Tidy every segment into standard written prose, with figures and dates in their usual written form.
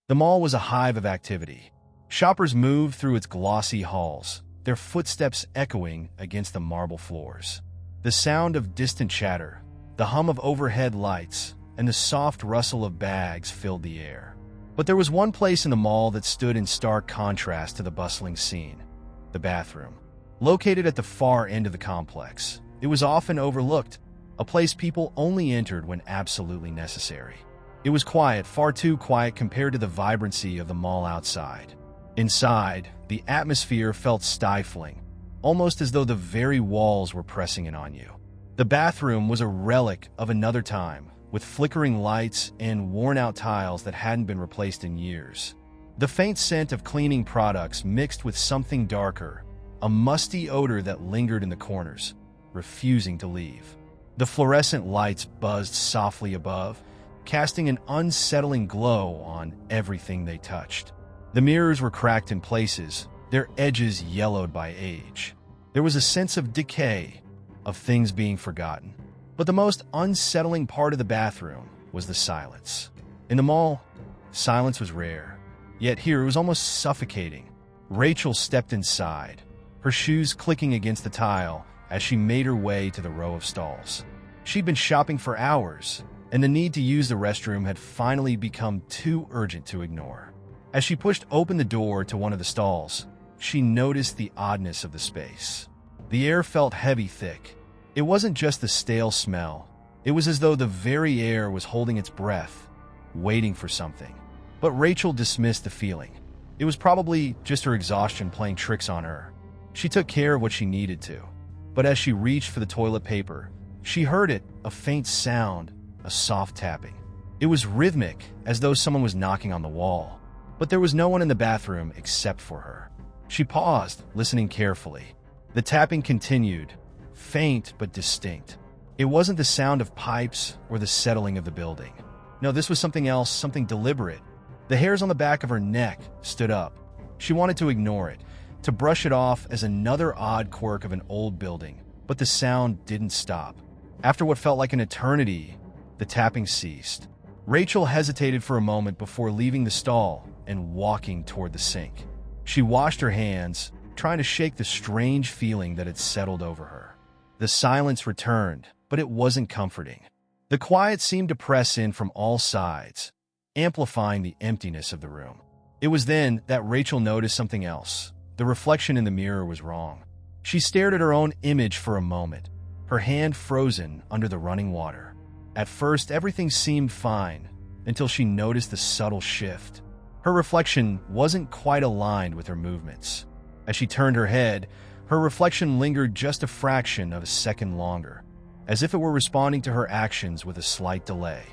The mall was a hive of activity. Shoppers moved through its glossy halls, their footsteps echoing against the marble floors. The sound of distant chatter, the hum of overhead lights, and the soft rustle of bags filled the air. But there was one place in the mall that stood in stark contrast to the bustling scene: the bathroom. Located at the far end of the complex, it was often overlooked, a place people only entered when absolutely necessary. It was quiet, far too quiet compared to the vibrancy of the mall outside. Inside, the atmosphere felt stifling, almost as though the very walls were pressing in on you. The bathroom was a relic of another time, with flickering lights and worn-out tiles that hadn't been replaced in years. The faint scent of cleaning products mixed with something darker, a musty odor that lingered in the corners, refusing to leave. The fluorescent lights buzzed softly above, casting an unsettling glow on everything they touched. The mirrors were cracked in places, their edges yellowed by age. There was a sense of decay, of things being forgotten. But the most unsettling part of the bathroom was the silence. In the mall, silence was rare. Yet here it was almost suffocating. Rachel stepped inside, her shoes clicking against the tile as she made her way to the row of stalls. She'd been shopping for hours, and the need to use the restroom had finally become too urgent to ignore. As she pushed open the door to one of the stalls, she noticed the oddness of the space. The air felt heavy, thick. It wasn't just the stale smell. It was as though the very air was holding its breath, waiting for something. But Rachel dismissed the feeling. It was probably just her exhaustion playing tricks on her. She took care of what she needed to. But as she reached for the toilet paper, she heard it, a faint sound, a soft tapping. It was rhythmic, as though someone was knocking on the wall. But there was no one in the bathroom except for her. She paused, listening carefully. The tapping continued, faint but distinct. It wasn't the sound of pipes or the settling of the building. No, this was something else, something deliberate. The hairs on the back of her neck stood up. She wanted to ignore it, to brush it off as another odd quirk of an old building. But the sound didn't stop. After what felt like an eternity, the tapping ceased. Rachel hesitated for a moment before leaving the stall and walking toward the sink. She washed her hands, trying to shake the strange feeling that had settled over her. The silence returned, but it wasn't comforting. The quiet seemed to press in from all sides, amplifying the emptiness of the room. It was then that Rachel noticed something else. The reflection in the mirror was wrong. She stared at her own image for a moment, her hand frozen under the running water. At first, everything seemed fine, until she noticed the subtle shift. Her reflection wasn't quite aligned with her movements. As she turned her head, her reflection lingered just a fraction of a second longer, as if it were responding to her actions with a slight delay.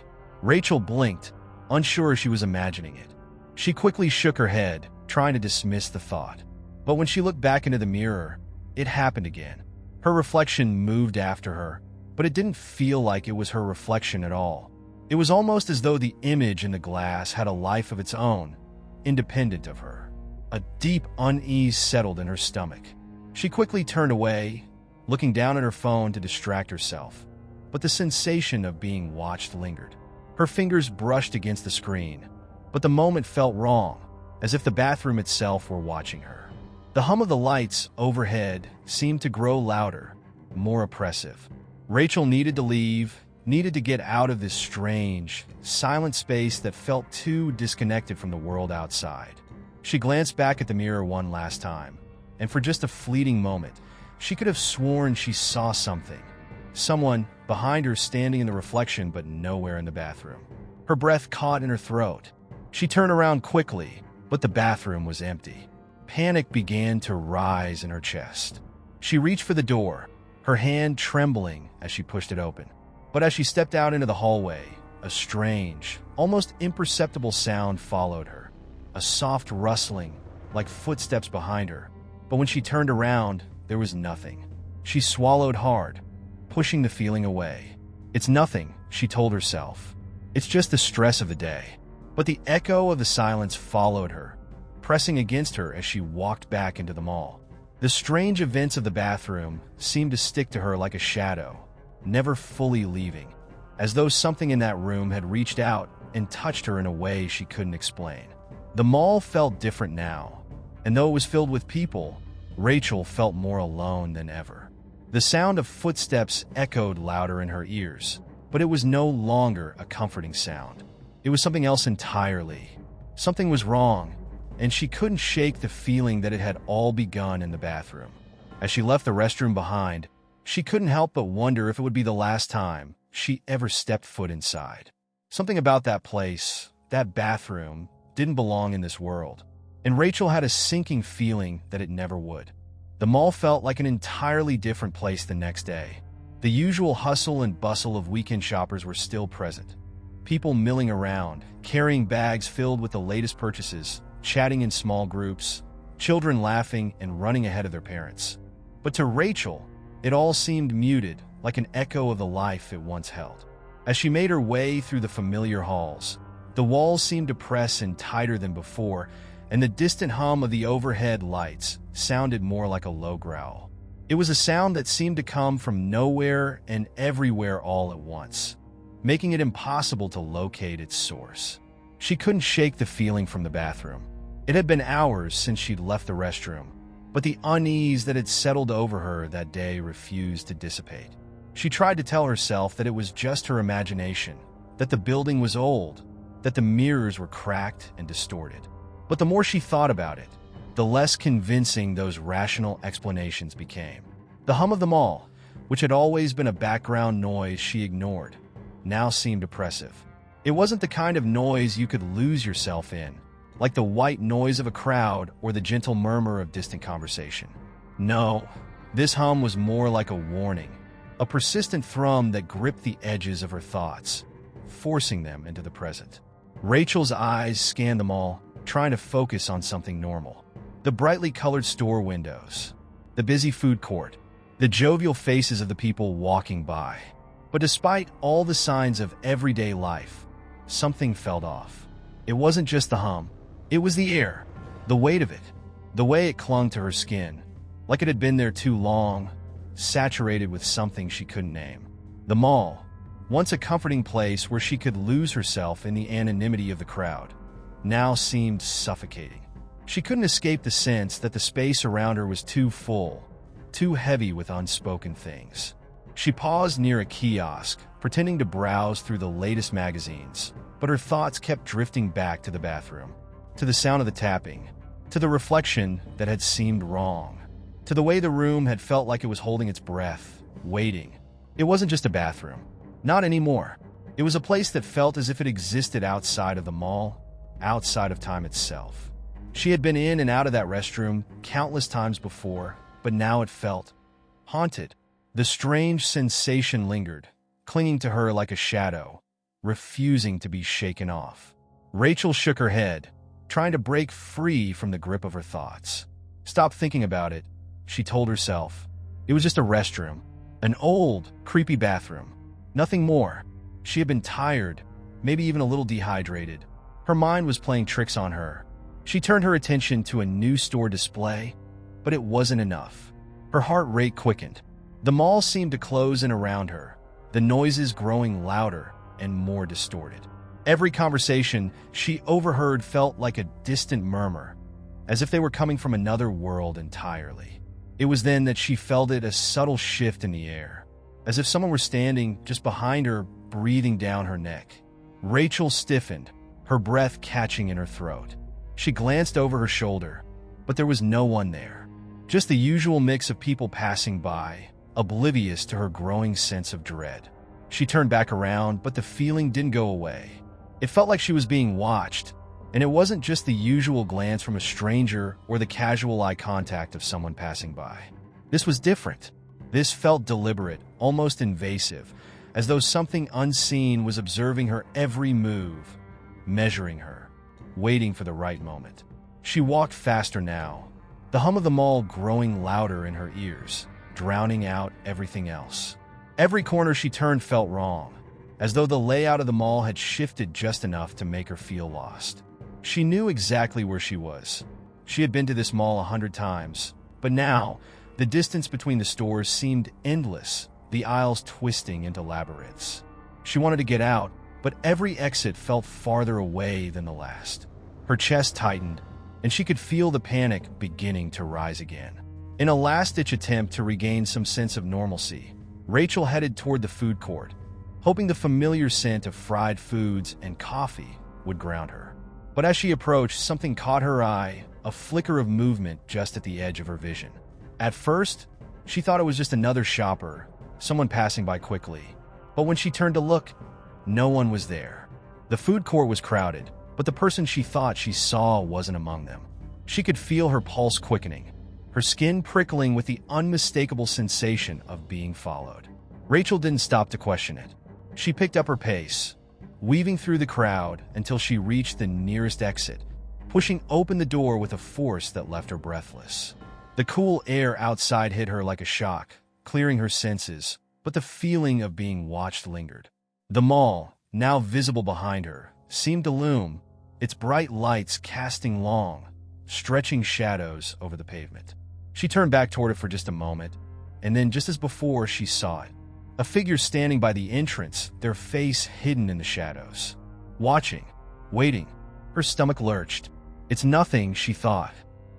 Rachel blinked, unsure she was imagining it. She quickly shook her head, trying to dismiss the thought. But when she looked back into the mirror, it happened again. Her reflection moved after her, but it didn't feel like it was her reflection at all. It was almost as though the image in the glass had a life of its own, independent of her. A deep unease settled in her stomach. She quickly turned away, looking down at her phone to distract herself. But the sensation of being watched lingered. Her fingers brushed against the screen, but the moment felt wrong, as if the bathroom itself were watching her. The hum of the lights overhead seemed to grow louder, more oppressive. Rachel needed to leave, needed to get out of this strange, silent space that felt too disconnected from the world outside. She glanced back at the mirror one last time, and for just a fleeting moment, she could have sworn she saw something. Someone behind her standing in the reflection but nowhere in the bathroom. Her breath caught in her throat. She turned around quickly, but the bathroom was empty. Panic began to rise in her chest. She reached for the door, her hand trembling as she pushed it open. But as she stepped out into the hallway, a strange, almost imperceptible sound followed her. A soft rustling, like footsteps behind her. But when she turned around, there was nothing. She swallowed hard, pushing the feeling away. It's nothing, she told herself. It's just the stress of the day. But the echo of the silence followed her, pressing against her as she walked back into the mall. The strange events of the bathroom seemed to stick to her like a shadow, never fully leaving, as though something in that room had reached out and touched her in a way she couldn't explain. The mall felt different now, and though it was filled with people, Rachel felt more alone than ever. The sound of footsteps echoed louder in her ears, but it was no longer a comforting sound. It was something else entirely. Something was wrong, and she couldn't shake the feeling that it had all begun in the bathroom. As she left the restroom behind, she couldn't help but wonder if it would be the last time she ever stepped foot inside. Something about that place, that bathroom, didn't belong in this world, and Rachel had a sinking feeling that it never would. The mall felt like an entirely different place the next day. The usual hustle and bustle of weekend shoppers were still present. People milling around, carrying bags filled with the latest purchases, chatting in small groups, children laughing and running ahead of their parents. But to Rachel, it all seemed muted, like an echo of the life it once held. As she made her way through the familiar halls, the walls seemed to press in tighter than before, and the distant hum of the overhead lights sounded more like a low growl. It was a sound that seemed to come from nowhere and everywhere all at once, making it impossible to locate its source. She couldn't shake the feeling from the bathroom. It had been hours since she'd left the restroom, but the unease that had settled over her that day refused to dissipate. She tried to tell herself that it was just her imagination, that the building was old, that the mirrors were cracked and distorted. But the more she thought about it, the less convincing those rational explanations became. The hum of the mall, which had always been a background noise she ignored, now seemed oppressive. It wasn't the kind of noise you could lose yourself in, like the white noise of a crowd or the gentle murmur of distant conversation. No, this hum was more like a warning, a persistent thrum that gripped the edges of her thoughts, forcing them into the present. Rachel's eyes scanned the mall, trying to focus on something normal. The brightly colored store windows, the busy food court, the jovial faces of the people walking by. But despite all the signs of everyday life, something felt off. It wasn't just the hum. It was the air, the weight of it, the way it clung to her skin, like it had been there too long, saturated with something she couldn't name. The mall, once a comforting place where she could lose herself in the anonymity of the crowd, now seemed suffocating. She couldn't escape the sense that the space around her was too full, too heavy with unspoken things. She paused near a kiosk, pretending to browse through the latest magazines, but her thoughts kept drifting back to the bathroom, to the sound of the tapping, to the reflection that had seemed wrong, to the way the room had felt like it was holding its breath, waiting. It wasn't just a bathroom. Not anymore. It was a place that felt as if it existed outside of the mall, outside of time itself. She had been in and out of that restroom countless times before, but now it felt haunted. The strange sensation lingered, clinging to her like a shadow, refusing to be shaken off. Rachel shook her head, trying to break free from the grip of her thoughts. Stop thinking about it, she told herself. It was just a restroom, an old, creepy bathroom. Nothing more. She had been tired, maybe even a little dehydrated. Her mind was playing tricks on her. She turned her attention to a new store display, but it wasn't enough. Her heart rate quickened. The mall seemed to close in around her, the noises growing louder and more distorted. Every conversation she overheard felt like a distant murmur, as if they were coming from another world entirely. It was then that she felt a subtle shift in the air, as if someone were standing just behind her, breathing down her neck. Rachel stiffened, her breath catching in her throat. She glanced over her shoulder, but there was no one there. Just the usual mix of people passing by, oblivious to her growing sense of dread. She turned back around, but the feeling didn't go away. It felt like she was being watched, and it wasn't just the usual glance from a stranger or the casual eye contact of someone passing by. This was different. This felt deliberate, almost invasive, as though something unseen was observing her every move, measuring her, waiting for the right moment. She walked faster now, the hum of the mall growing louder in her ears, drowning out everything else. Every corner she turned felt wrong, as though the layout of the mall had shifted just enough to make her feel lost. She knew exactly where she was. She had been to this mall 100 times, but now, the distance between the stores seemed endless, the aisles twisting into labyrinths. She wanted to get out, but every exit felt farther away than the last. Her chest tightened, and she could feel the panic beginning to rise again. In a last-ditch attempt to regain some sense of normalcy, Rachel headed toward the food court, hoping the familiar scent of fried foods and coffee would ground her. But as she approached, something caught her eye, a flicker of movement just at the edge of her vision. At first, she thought it was just another shopper, someone passing by quickly. But when she turned to look, no one was there. The food court was crowded, but the person she thought she saw wasn't among them. She could feel her pulse quickening, her skin prickling with the unmistakable sensation of being followed. Rachel didn't stop to question it. She picked up her pace, weaving through the crowd until she reached the nearest exit, pushing open the door with a force that left her breathless. The cool air outside hit her like a shock, clearing her senses, but the feeling of being watched lingered. The mall, now visible behind her, seemed to loom, its bright lights casting long, stretching shadows over the pavement. She turned back toward it for just a moment, and then just as before, she saw it. A figure standing by the entrance, their face hidden in the shadows. Watching, waiting, her stomach lurched. It's nothing, she thought.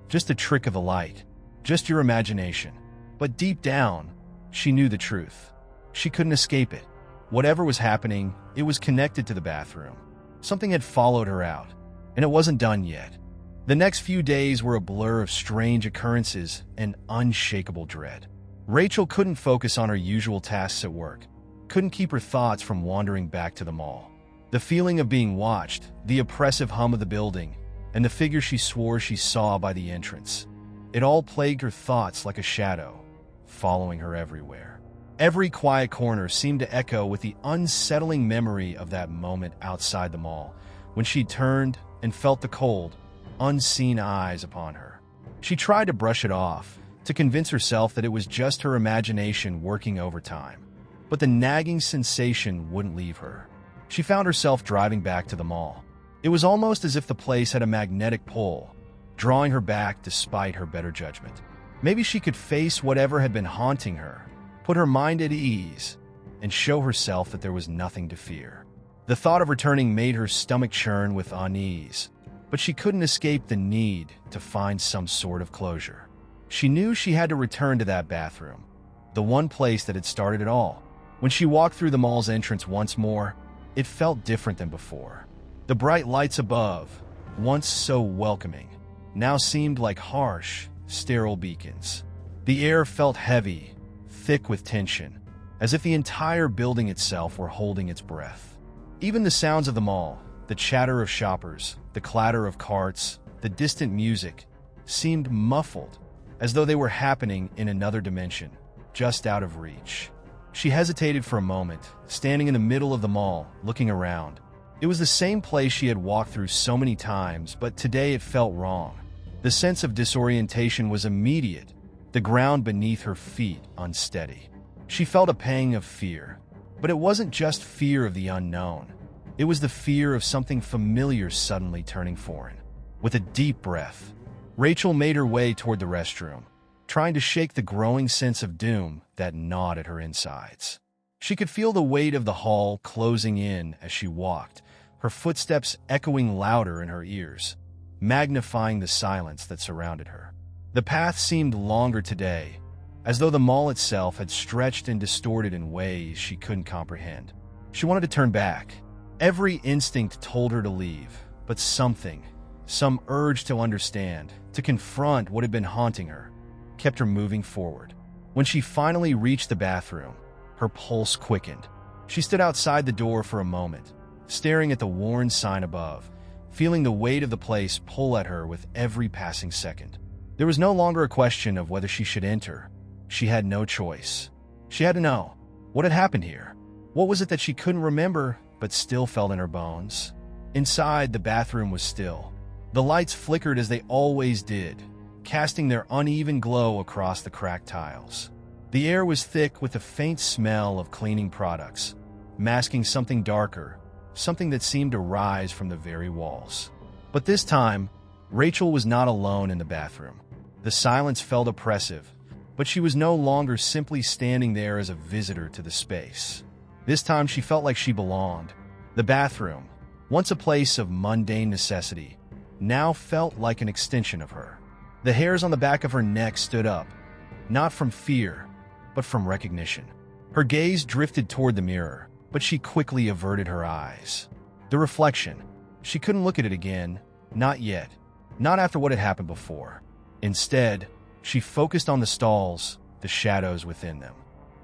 Just a trick of the light. Just your imagination. But deep down, she knew the truth. She couldn't escape it. Whatever was happening, it was connected to the bathroom. Something had followed her out, and it wasn't done yet. The next few days were a blur of strange occurrences and unshakable dread. Rachel couldn't focus on her usual tasks at work, couldn't keep her thoughts from wandering back to the mall. The feeling of being watched, the oppressive hum of the building, and the figure she swore she saw by the entrance. It all plagued her thoughts like a shadow, following her everywhere. Every quiet corner seemed to echo with the unsettling memory of that moment outside the mall, when she turned and felt the cold, unseen eyes upon her. She tried to brush it off, to convince herself that it was just her imagination working overtime. But the nagging sensation wouldn't leave her. She found herself driving back to the mall. It was almost as if the place had a magnetic pull, drawing her back despite her better judgment. Maybe she could face whatever had been haunting her, put her mind at ease, and show herself that there was nothing to fear. The thought of returning made her stomach churn with unease, but she couldn't escape the need to find some sort of closure. She knew she had to return to that bathroom, the one place that had started it all. When she walked through the mall's entrance once more, it felt different than before. The bright lights above, once so welcoming, now seemed like harsh, sterile beacons. The air felt heavy, thick with tension, as if the entire building itself were holding its breath. Even the sounds of the mall, the chatter of shoppers, the clatter of carts, the distant music, seemed muffled, as though they were happening in another dimension, just out of reach. She hesitated for a moment, standing in the middle of the mall, looking around. It was the same place she had walked through so many times, but today it felt wrong. The sense of disorientation was immediate, the ground beneath her feet unsteady. She felt a pang of fear, but it wasn't just fear of the unknown. It was the fear of something familiar suddenly turning foreign. With a deep breath, Rachel made her way toward the restroom, trying to shake the growing sense of doom that gnawed at her insides. She could feel the weight of the hall closing in as she walked, her footsteps echoing louder in her ears, magnifying the silence that surrounded her. The path seemed longer today, as though the mall itself had stretched and distorted in ways she couldn't comprehend. She wanted to turn back. Every instinct told her to leave, but some urge to understand, to confront what had been haunting her, kept her moving forward. When she finally reached the bathroom, her pulse quickened. She stood outside the door for a moment, staring at the worn sign above, feeling the weight of the place pull at her with every passing second. There was no longer a question of whether she should enter. She had no choice. She had to know. What had happened here? What was it that she couldn't remember, but still felt in her bones? Inside, the bathroom was still. The lights flickered as they always did, casting their uneven glow across the cracked tiles. The air was thick with the faint smell of cleaning products, masking something darker, something that seemed to rise from the very walls. But this time, Rachel was not alone in the bathroom. The silence felt oppressive, but she was no longer simply standing there as a visitor to the space. This time she felt like she belonged. The bathroom, once a place of mundane necessity, now felt like an extension of her. The hairs on the back of her neck stood up, not from fear, but from recognition. Her gaze drifted toward the mirror, but she quickly averted her eyes. The reflection. She couldn't look at it again, not yet, not after what had happened before. Instead, she focused on the stalls, the shadows within them.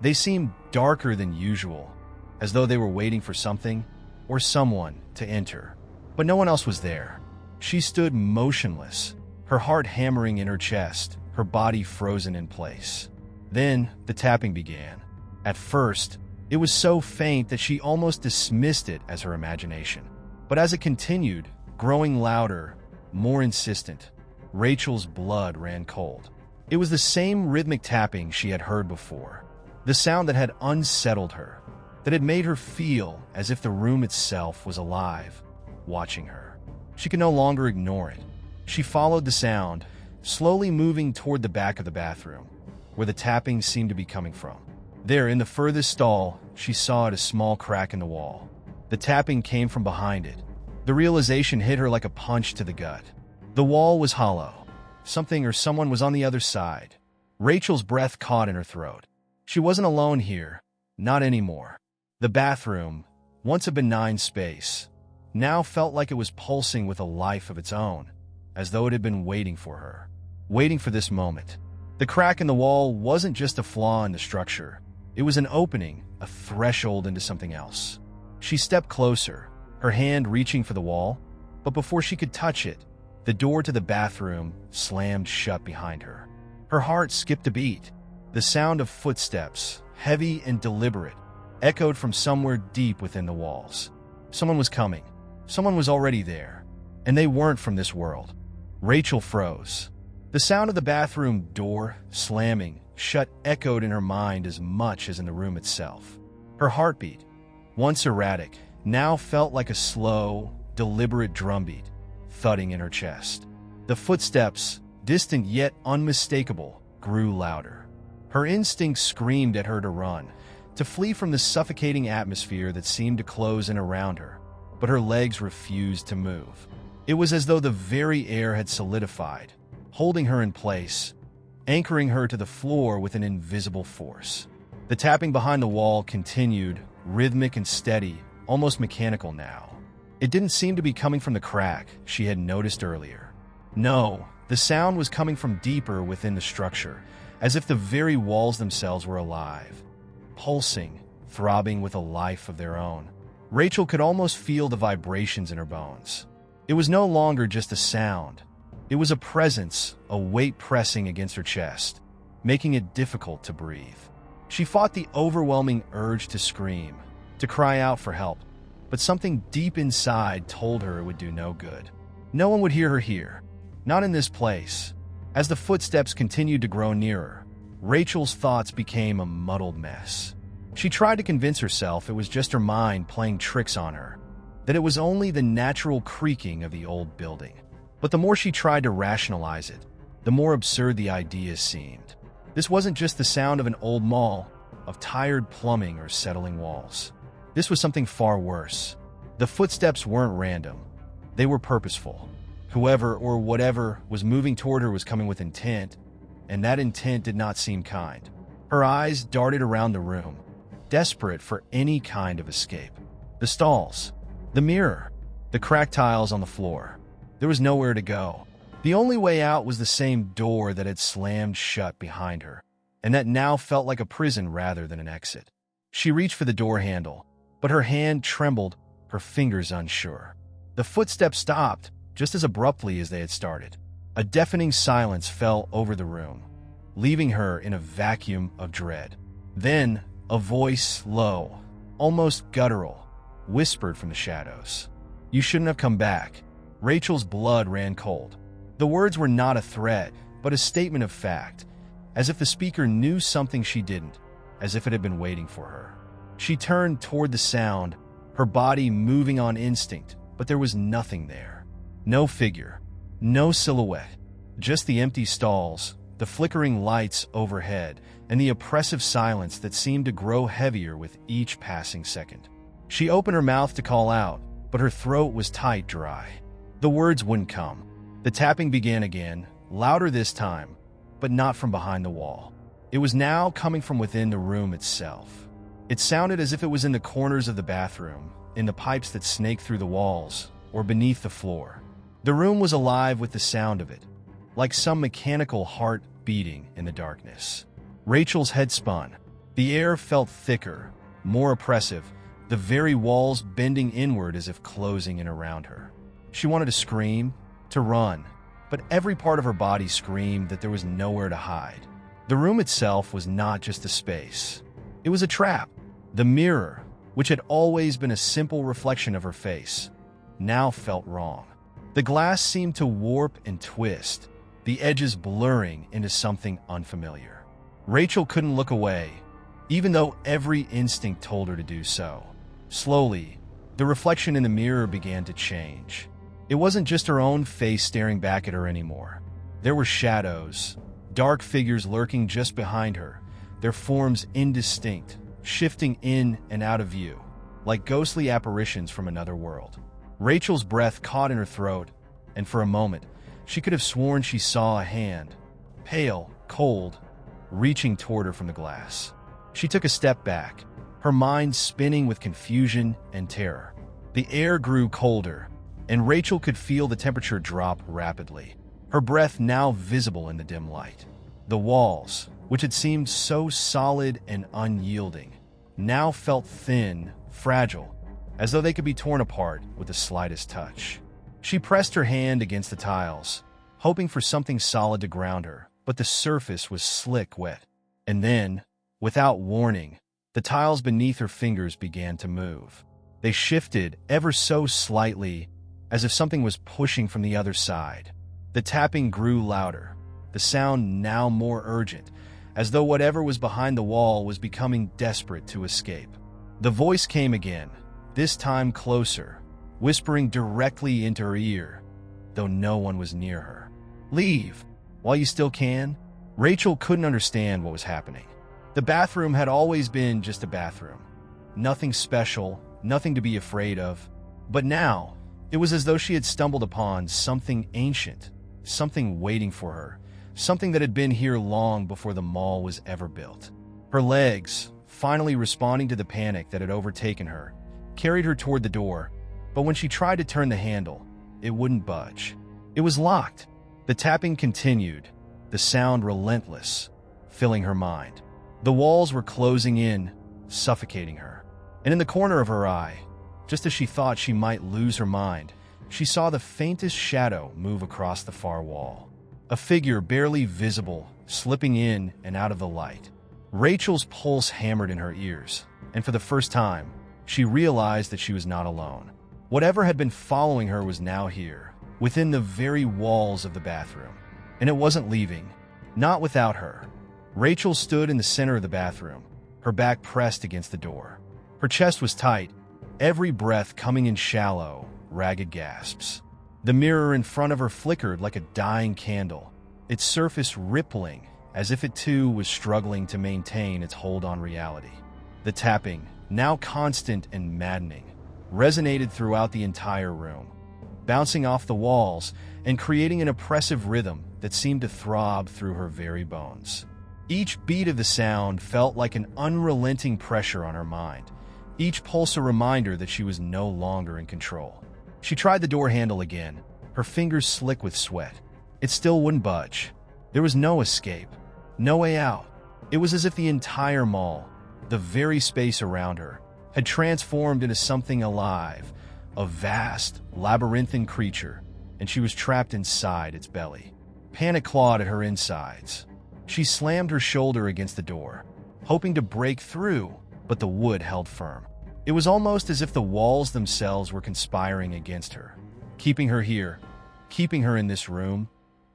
They seemed darker than usual, as though they were waiting for something or someone to enter. But no one else was there. She stood motionless, her heart hammering in her chest, her body frozen in place. Then the tapping began. At first, it was so faint that she almost dismissed it as her imagination. But as it continued, growing louder, more insistent, Rachel's blood ran cold. It was the same rhythmic tapping she had heard before, the sound that had unsettled her, that had made her feel as if the room itself was alive, watching her. She could no longer ignore it. She followed the sound, slowly moving toward the back of the bathroom, where the tapping seemed to be coming from. There, in the furthest stall, she saw a small crack in the wall. The tapping came from behind it. The realization hit her like a punch to the gut. The wall was hollow. Something or someone was on the other side. Rachel's breath caught in her throat. She wasn't alone here. Not anymore. The bathroom, once a benign space, now felt like it was pulsing with a life of its own, as though it had been waiting for her. Waiting for this moment. The crack in the wall wasn't just a flaw in the structure. It was an opening, a threshold into something else. She stepped closer, her hand reaching for the wall, but before she could touch it, the door to the bathroom slammed shut behind her. Her heart skipped a beat. The sound of footsteps, heavy and deliberate, echoed from somewhere deep within the walls. Someone was coming. Someone was already there. And they weren't from this world. Rachel froze. The sound of the bathroom door slamming shut echoed in her mind as much as in the room itself. Her heartbeat, once erratic, now felt like a slow, deliberate drumbeat, thudding in her chest. The footsteps, distant yet unmistakable, grew louder. Her instincts screamed at her to run, to flee from the suffocating atmosphere that seemed to close in around her, but her legs refused to move. It was as though the very air had solidified, holding her in place, anchoring her to the floor with an invisible force. The tapping behind the wall continued, rhythmic and steady, almost mechanical now. It didn't seem to be coming from the crack she had noticed earlier. No, the sound was coming from deeper within the structure, as if the very walls themselves were alive, pulsing, throbbing with a life of their own. Rachel could almost feel the vibrations in her bones. It was no longer just a sound. It was a presence, a weight pressing against her chest, making it difficult to breathe. She fought the overwhelming urge to scream, to cry out for help, but something deep inside told her it would do no good. No one would hear her here, not in this place. As the footsteps continued to grow nearer, Rachel's thoughts became a muddled mess. She tried to convince herself it was just her mind playing tricks on her, that it was only the natural creaking of the old building. But the more she tried to rationalize it, the more absurd the idea seemed. This wasn't just the sound of an old mall, of tired plumbing or settling walls. This was something far worse. The footsteps weren't random. They were purposeful. Whoever or whatever was moving toward her was coming with intent, and that intent did not seem kind. Her eyes darted around the room, desperate for any kind of escape. The stalls, the mirror, the cracked tiles on the floor. There was nowhere to go. The only way out was the same door that had slammed shut behind her, and that now felt like a prison rather than an exit. She reached for the door handle, but her hand trembled, her fingers unsure. The footsteps stopped, just as abruptly as they had started. A deafening silence fell over the room, leaving her in a vacuum of dread. Then, a voice, low, almost guttural, whispered from the shadows. "You shouldn't have come back." Rachel's blood ran cold. The words were not a threat, but a statement of fact, as if the speaker knew something she didn't, as if it had been waiting for her. She turned toward the sound, her body moving on instinct, but there was nothing there. No figure, no silhouette, just the empty stalls, the flickering lights overhead, and the oppressive silence that seemed to grow heavier with each passing second. She opened her mouth to call out, but her throat was tight dry. The words wouldn't come. The tapping began again, louder this time, but not from behind the wall. It was now coming from within the room itself. It sounded as if it was in the corners of the bathroom, in the pipes that snaked through the walls, or beneath the floor. The room was alive with the sound of it, like some mechanical heart beating in the darkness. Rachel's head spun. The air felt thicker, more oppressive, the very walls bending inward as if closing in around her. She wanted to scream, to run, but every part of her body screamed that there was nowhere to hide. The room itself was not just a space. It was a trap. The mirror, which had always been a simple reflection of her face, now felt wrong. The glass seemed to warp and twist, the edges blurring into something unfamiliar. Rachel couldn't look away, even though every instinct told her to do so. Slowly, the reflection in the mirror began to change. It wasn't just her own face staring back at her anymore. There were shadows, dark figures lurking just behind her, their forms indistinct, shifting in and out of view, like ghostly apparitions from another world. Rachel's breath caught in her throat, and for a moment, she could have sworn she saw a hand, pale, cold, reaching toward her from the glass. She took a step back, her mind spinning with confusion and terror. The air grew colder, and Rachel could feel the temperature drop rapidly, her breath now visible in the dim light. The walls, which had seemed so solid and unyielding, now felt thin, fragile, as though they could be torn apart with the slightest touch. She pressed her hand against the tiles, hoping for something solid to ground her, but the surface was slick wet. And then, without warning, the tiles beneath her fingers began to move. They shifted ever so slightly, as if something was pushing from the other side. The tapping grew louder, the sound now more urgent, as though whatever was behind the wall was becoming desperate to escape. The voice came again, this time closer, whispering directly into her ear, though no one was near her. "Leave, while you still can." Rachel couldn't understand what was happening. The bathroom had always been just a bathroom. Nothing special, nothing to be afraid of. But now, it was as though she had stumbled upon something ancient, something waiting for her, something that had been here long before the mall was ever built. Her legs, finally responding to the panic that had overtaken her, carried her toward the door, but when she tried to turn the handle, it wouldn't budge. It was locked. The tapping continued, the sound relentless, filling her mind. The walls were closing in, suffocating her. And in the corner of her eye, just as she thought she might lose her mind, she saw the faintest shadow move across the far wall. A figure barely visible, slipping in and out of the light. Rachel's pulse hammered in her ears, and for the first time, she realized that she was not alone. Whatever had been following her was now here, within the very walls of the bathroom. And it wasn't leaving, not without her. Rachel stood in the center of the bathroom, her back pressed against the door. Her chest was tight, every breath coming in shallow, ragged gasps. The mirror in front of her flickered like a dying candle, its surface rippling as if it too was struggling to maintain its hold on reality. The tapping, now constant and maddening, resonated throughout the entire room, bouncing off the walls and creating an oppressive rhythm that seemed to throb through her very bones. Each beat of the sound felt like an unrelenting pressure on her mind, each pulse a reminder that she was no longer in control. She tried the door handle again, her fingers slick with sweat. It still wouldn't budge. There was no escape, no way out. It was as if the entire mall, the very space around her, had transformed into something alive, a vast, labyrinthine creature, and she was trapped inside its belly. Panic clawed at her insides. She slammed her shoulder against the door, hoping to break through, but the wood held firm. It was almost as if the walls themselves were conspiring against her, keeping her here, keeping her in this room,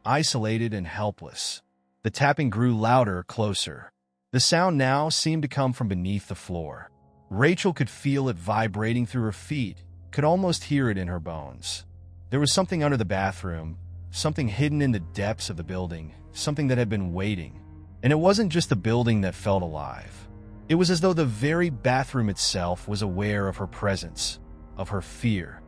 isolated and helpless. The tapping grew louder, closer. The sound now seemed to come from beneath the floor. Rachel could feel it vibrating through her feet, could almost hear it in her bones. There was something under the bathroom, something hidden in the depths of the building, something that had been waiting. And it wasn't just the building that felt alive. It was as though the very bathroom itself was aware of her presence, of her fear,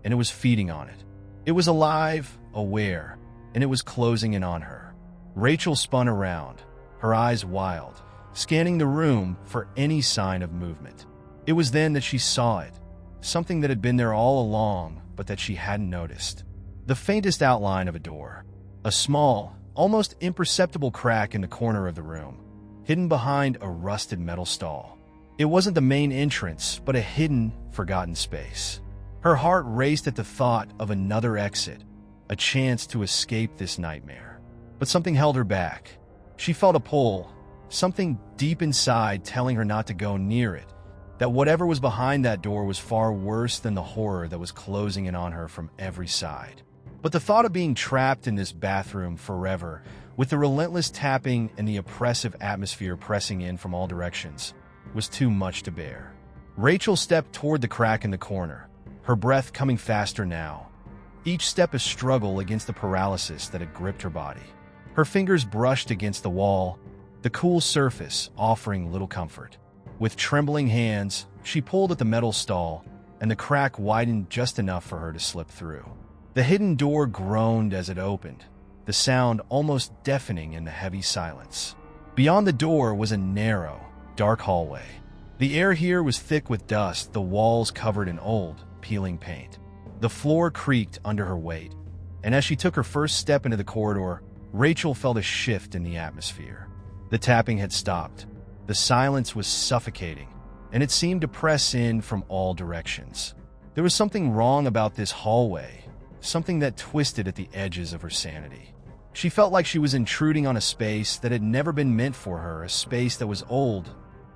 and it was feeding on it. It was alive, aware, and it was closing in on her. Rachel spun around, her eyes wild, scanning the room for any sign of movement. It was then that she saw it, something that had been there all along, but that she hadn't noticed. The faintest outline of a door. A small, almost imperceptible crack in the corner of the room, hidden behind a rusted metal stall. It wasn't the main entrance, but a hidden, forgotten space. Her heart raced at the thought of another exit, a chance to escape this nightmare. But something held her back. She felt a pull, something deep inside telling her not to go near it, that whatever was behind that door was far worse than the horror that was closing in on her from every side. But the thought of being trapped in this bathroom forever, with the relentless tapping and the oppressive atmosphere pressing in from all directions, was too much to bear. Rachel stepped toward the crack in the corner, her breath coming faster now. Each step a struggle against the paralysis that had gripped her body. Her fingers brushed against the wall, the cool surface offering little comfort. With trembling hands, she pulled at the metal stall, and the crack widened just enough for her to slip through. The hidden door groaned as it opened, the sound almost deafening in the heavy silence. Beyond the door was a narrow, dark hallway. The air here was thick with dust, the walls covered in old, peeling paint. The floor creaked under her weight, and as she took her first step into the corridor, Rachel felt a shift in the atmosphere. The tapping had stopped. The silence was suffocating, and it seemed to press in from all directions. There was something wrong about this hallway, something that twisted at the edges of her sanity. She felt like she was intruding on a space that had never been meant for her, a space that was old,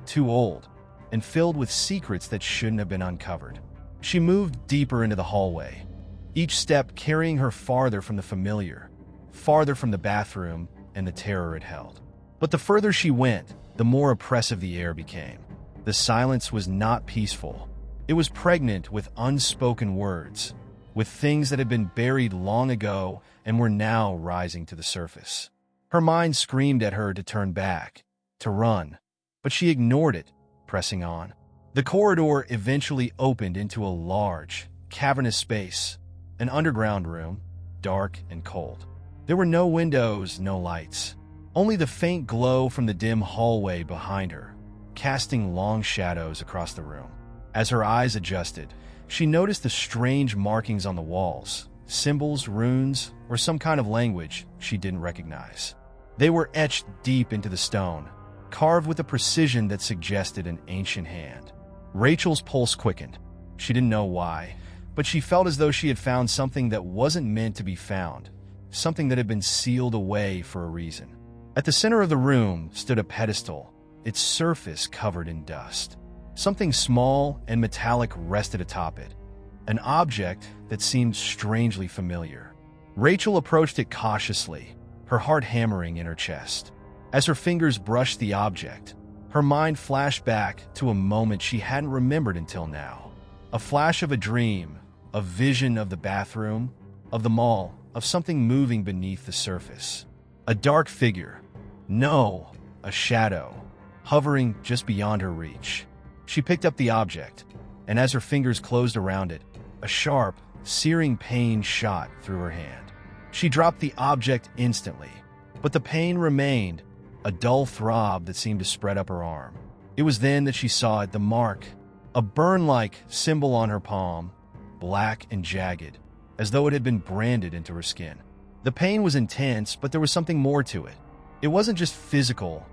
too old, and filled with secrets that shouldn't have been uncovered. She moved deeper into the hallway, each step carrying her farther from the familiar, farther from the bathroom and the terror it held. But the further she went, the more oppressive the air became. The silence was not peaceful. It was pregnant with unspoken words, with things that had been buried long ago and were now rising to the surface. Her mind screamed at her to turn back, to run, but she ignored it, pressing on. The corridor eventually opened into a large, cavernous space, an underground room, dark and cold. There were no windows, no lights, only the faint glow from the dim hallway behind her, casting long shadows across the room. As her eyes adjusted, she noticed the strange markings on the walls, symbols, runes, or some kind of language she didn't recognize. They were etched deep into the stone, carved with a precision that suggested an ancient hand. Rachel's pulse quickened. She didn't know why, but she felt as though she had found something that wasn't meant to be found, something that had been sealed away for a reason. At the center of the room stood a pedestal, its surface covered in dust. Something small and metallic rested atop it, an object that seemed strangely familiar. Rachel approached it cautiously, her heart hammering in her chest. As her fingers brushed the object, her mind flashed back to a moment she hadn't remembered until now. A flash of a dream, a vision of the bathroom, of the mall, of something moving beneath the surface. A dark figure. No, a shadow, hovering just beyond her reach. She picked up the object, and as her fingers closed around it, a sharp, searing pain shot through her hand. She dropped the object instantly, but the pain remained, a dull throb that seemed to spread up her arm. It was then that she saw it, the mark, a burn-like symbol on her palm, black and jagged, as though it had been branded into her skin. The pain was intense, but there was something more to it. It wasn't just physical.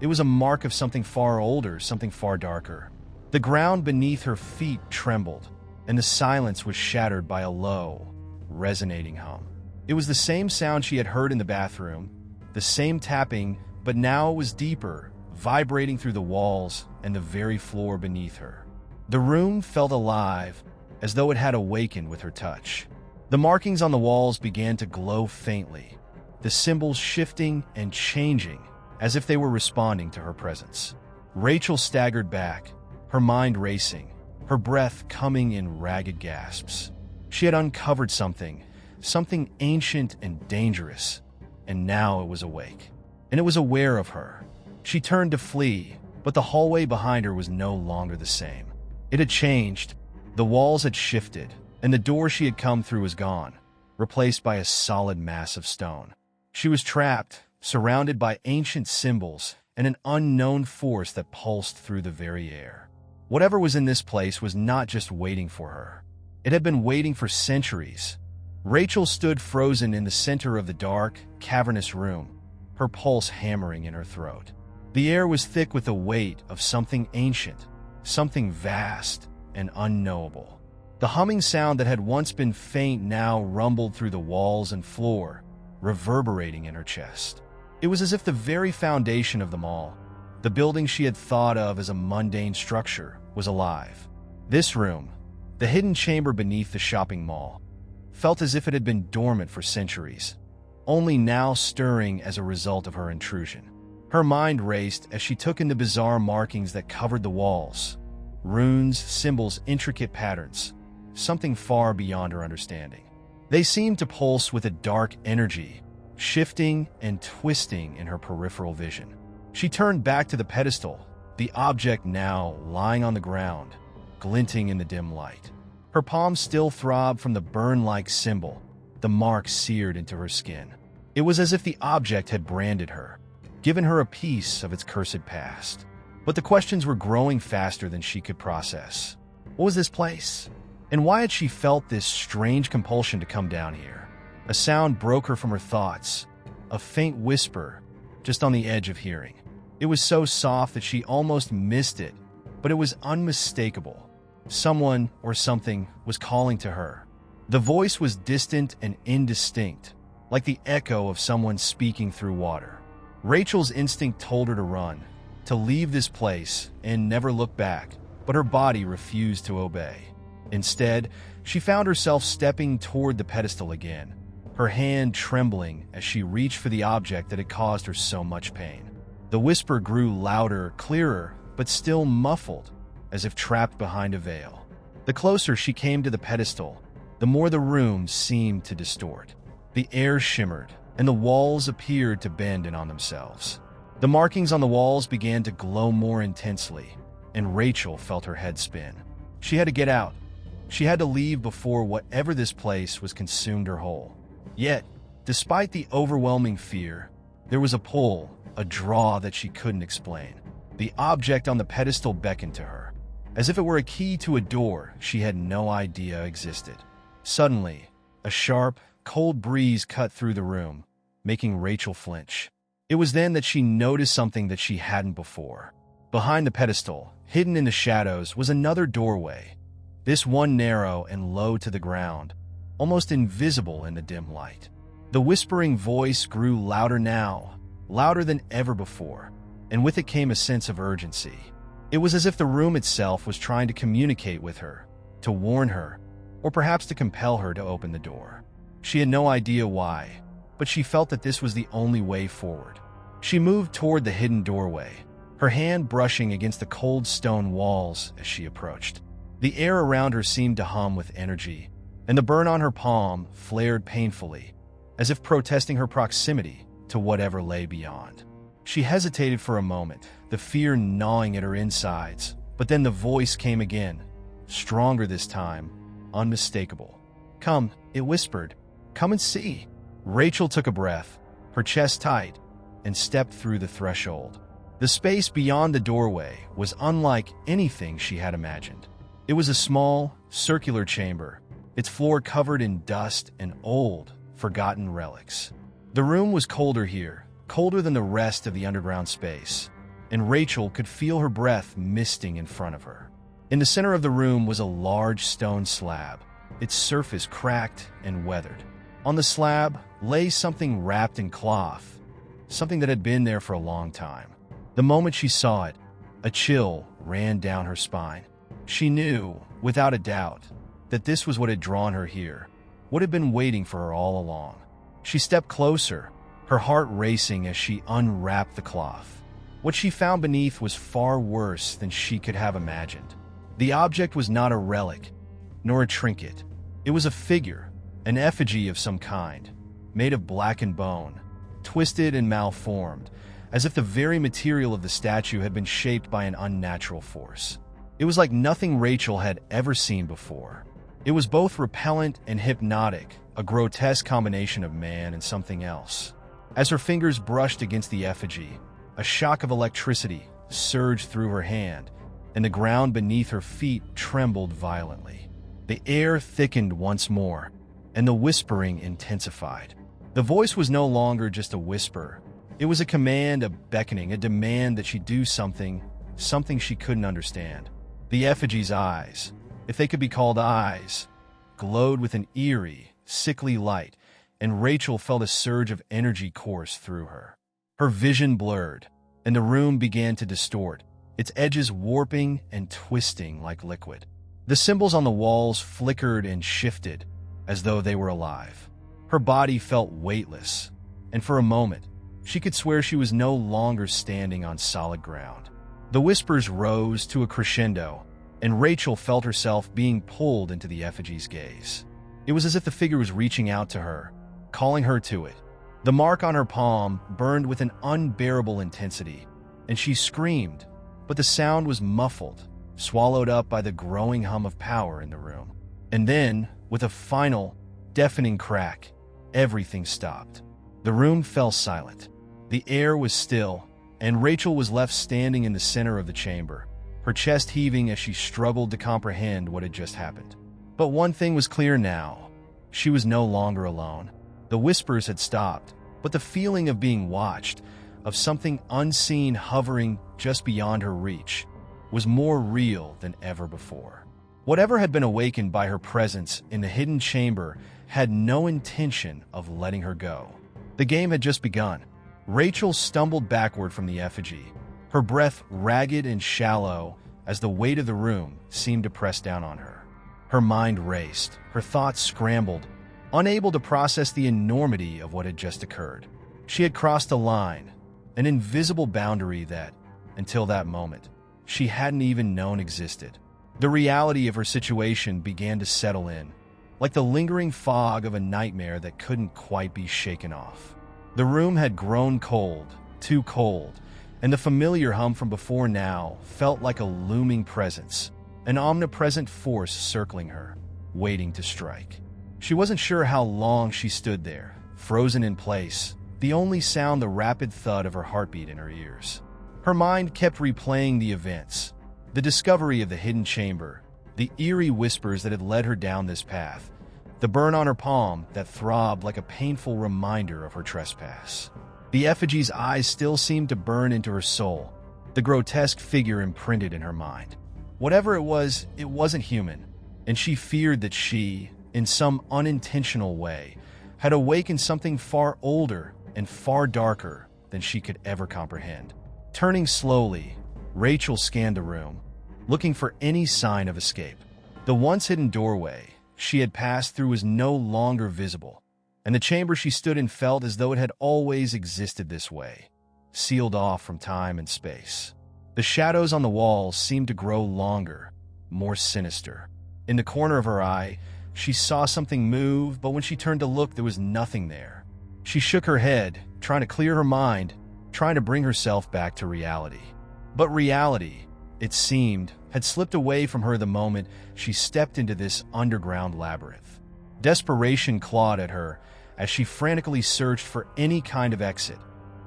It was a mark of something far older, something far darker. The ground beneath her feet trembled, and the silence was shattered by a low, resonating hum. It was the same sound she had heard in the bathroom, the same tapping, but now it was deeper, vibrating through the walls and the very floor beneath her. The room felt alive, as though it had awakened with her touch. The markings on the walls began to glow faintly, the symbols shifting and changing as if they were responding to her presence. Rachel staggered back, her mind racing, her breath coming in ragged gasps. She had uncovered something ancient and dangerous, and now it was awake, and it was aware of her. She turned to flee, but the hallway behind her was no longer the same. It had changed. The walls had shifted, and the door she had come through was gone. replaced by a solid mass of stone. She was trapped, surrounded by ancient symbols and an unknown force that pulsed through the very air. Whatever was in this place was not just waiting for her. It had been waiting for centuries. Rachel stood frozen in the center of the dark, cavernous room, her pulse hammering in her throat. The air was thick with the weight of something ancient, something vast and unknowable. The humming sound that had once been faint now rumbled through the walls and floor, reverberating in her chest. It was as if the very foundation of them all, the building she had thought of as a mundane structure, was alive. This room, the hidden chamber beneath the shopping mall, felt as if it had been dormant for centuries, only now stirring as a result of her intrusion. Her mind raced as she took in the bizarre markings that covered the walls. Runes, symbols, intricate patterns, something far beyond her understanding. They seemed to pulse with a dark energy, shifting and twisting in her peripheral vision. She turned back to the pedestal, the object now lying on the ground, glinting in the dim light. Her palms still throbbed from the burn-like symbol, the mark seared into her skin. It was as if the object had branded her, given her a piece of its cursed past. But the questions were growing faster than she could process. What was this place? And why had she felt this strange compulsion to come down here? A sound broke her from her thoughts, a faint whisper, just on the edge of hearing. It was so soft that she almost missed it, but it was unmistakable. Someone or something was calling to her. The voice was distant and indistinct, like the echo of someone speaking through water. Rachel's instinct told her to run, to leave this place and never look back, but her body refused to obey. Instead, she found herself stepping toward the pedestal again, her hand trembling as she reached for the object that had caused her so much pain. The whisper grew louder, clearer, but still muffled, as if trapped behind a veil. The closer she came to the pedestal, the more the room seemed to distort. The air shimmered, and the walls appeared to bend in on themselves. The markings on the walls began to glow more intensely, and Rachel felt her head spin. She had to get out. She had to leave before whatever this place was consumed her whole. Yet, despite the overwhelming fear, there was a pull, a draw that she couldn't explain. The object on the pedestal beckoned to her, as if it were a key to a door she had no idea existed. Suddenly, a sharp, cold breeze cut through the room, making Rachel flinch. It was then that she noticed something that she hadn't before. Behind the pedestal, hidden in the shadows, was another doorway, this one narrow and low to the ground, almost invisible in the dim light. The whispering voice grew louder now, louder than ever before, and with it came a sense of urgency. It was as if the room itself was trying to communicate with her, to warn her, or perhaps to compel her to open the door. She had no idea why, but she felt that this was the only way forward. She moved toward the hidden doorway, her hand brushing against the cold stone walls as she approached. The air around her seemed to hum with energy, and the burn on her palm flared painfully, as if protesting her proximity to whatever lay beyond. She hesitated for a moment, the fear gnawing at her insides, but then the voice came again, stronger this time, unmistakable. "Come," it whispered. "Come and see." Rachel took a breath, her chest tight, and stepped through the threshold. The space beyond the doorway was unlike anything she had imagined. It was a small, circular chamber, its floor covered in dust and old, forgotten relics. The room was colder here, colder than the rest of the underground space, and Rachel could feel her breath misting in front of her. In the center of the room was a large stone slab, its surface cracked and weathered. On the slab lay something wrapped in cloth, something that had been there for a long time. The moment she saw it, a chill ran down her spine. She knew, without a doubt, that this was what had drawn her here, what had been waiting for her all along. She stepped closer, her heart racing as she unwrapped the cloth. What she found beneath was far worse than she could have imagined. The object was not a relic, nor a trinket. It was a figure, an effigy of some kind, made of blackened bone, twisted and malformed, as if the very material of the statue had been shaped by an unnatural force. It was like nothing Rachel had ever seen before. It was both repellent and hypnotic, a grotesque combination of man and something else. As her fingers brushed against the effigy, a shock of electricity surged through her hand, and the ground beneath her feet trembled violently. The air thickened once more, and the whispering intensified. The voice was no longer just a whisper. It was a command, a beckoning, a demand that she do something she couldn't understand. The effigy's eyes, if they could be called eyes, glowed with an eerie, sickly light, and Rachel felt a surge of energy course through her. Her vision blurred, and the room began to distort, its edges warping and twisting like liquid. The symbols on the walls flickered and shifted as though they were alive. Her body felt weightless, and for a moment, she could swear she was no longer standing on solid ground. The whispers rose to a crescendo, and Rachel felt herself being pulled into the effigy's gaze. It was as if the figure was reaching out to her, calling her to it. The mark on her palm burned with an unbearable intensity, and she screamed, but the sound was muffled, swallowed up by the growing hum of power in the room. And then, with a final, deafening crack, everything stopped. The room fell silent. The air was still, and Rachel was left standing in the center of the chamber, her chest heaving as she struggled to comprehend what had just happened. But one thing was clear now. She was no longer alone. The whispers had stopped, but the feeling of being watched, of something unseen hovering just beyond her reach, was more real than ever before. Whatever had been awakened by her presence in the hidden chamber had no intention of letting her go. The game had just begun. Rachel stumbled backward from the effigy, her breath ragged and shallow as the weight of the room seemed to press down on her. Her mind raced, her thoughts scrambled, unable to process the enormity of what had just occurred. She had crossed a line, an invisible boundary that, until that moment, she hadn't even known existed. The reality of her situation began to settle in, like the lingering fog of a nightmare that couldn't quite be shaken off. The room had grown cold, too cold, and the familiar hum from before now felt like a looming presence, an omnipresent force circling her, waiting to strike. She wasn't sure how long she stood there, frozen in place, the only sound the rapid thud of her heartbeat in her ears. Her mind kept replaying the events, the discovery of the hidden chamber, the eerie whispers that had led her down this path, the burn on her palm that throbbed like a painful reminder of her trespass. The effigy's eyes still seemed to burn into her soul, the grotesque figure imprinted in her mind. Whatever it wasn't human, and she feared that she, in some unintentional way, had awakened something far older and far darker than she could ever comprehend. Turning slowly, Rachel scanned the room, looking for any sign of escape. The once hidden doorway she had passed through was no longer visible, and the chamber she stood in felt as though it had always existed this way, sealed off from time and space. The shadows on the walls seemed to grow longer, more sinister. In the corner of her eye, she saw something move, but when she turned to look, there was nothing there. She shook her head, trying to clear her mind, trying to bring herself back to reality. But reality, it seemed, had slipped away from her the moment she stepped into this underground labyrinth. Desperation clawed at her as she frantically searched for any kind of exit,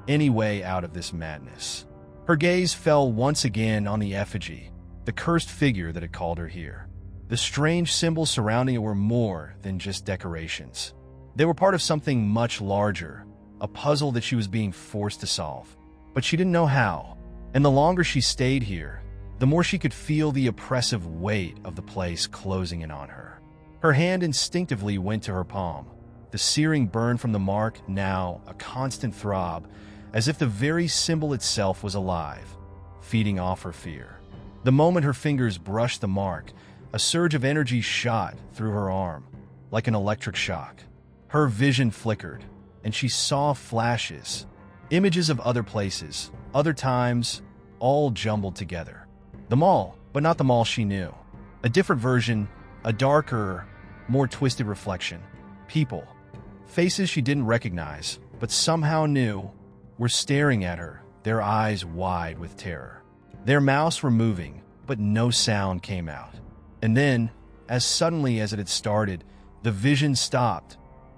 any way out of this madness. Her gaze fell once again on the effigy, the cursed figure that had called her here. The strange symbols surrounding it were more than just decorations. They were part of something much larger, a puzzle that she was being forced to solve. But she didn't know how, and the longer she stayed here, the more she could feel the oppressive weight of the place closing in on her. Her hand instinctively went to her palm, the searing burn from the mark now a constant throb, as if the very symbol itself was alive, feeding off her fear. The moment her fingers brushed the mark, a surge of energy shot through her arm, like an electric shock. Her vision flickered, and she saw flashes, images of other places, other times, all jumbled together. The mall, but not the mall she knew. A different version, a darker, more twisted reflection. People, faces she didn't recognize, but somehow knew, were staring at her, their eyes wide with terror. Their mouths were moving, but no sound came out. And then, as suddenly as it had started, the vision stopped,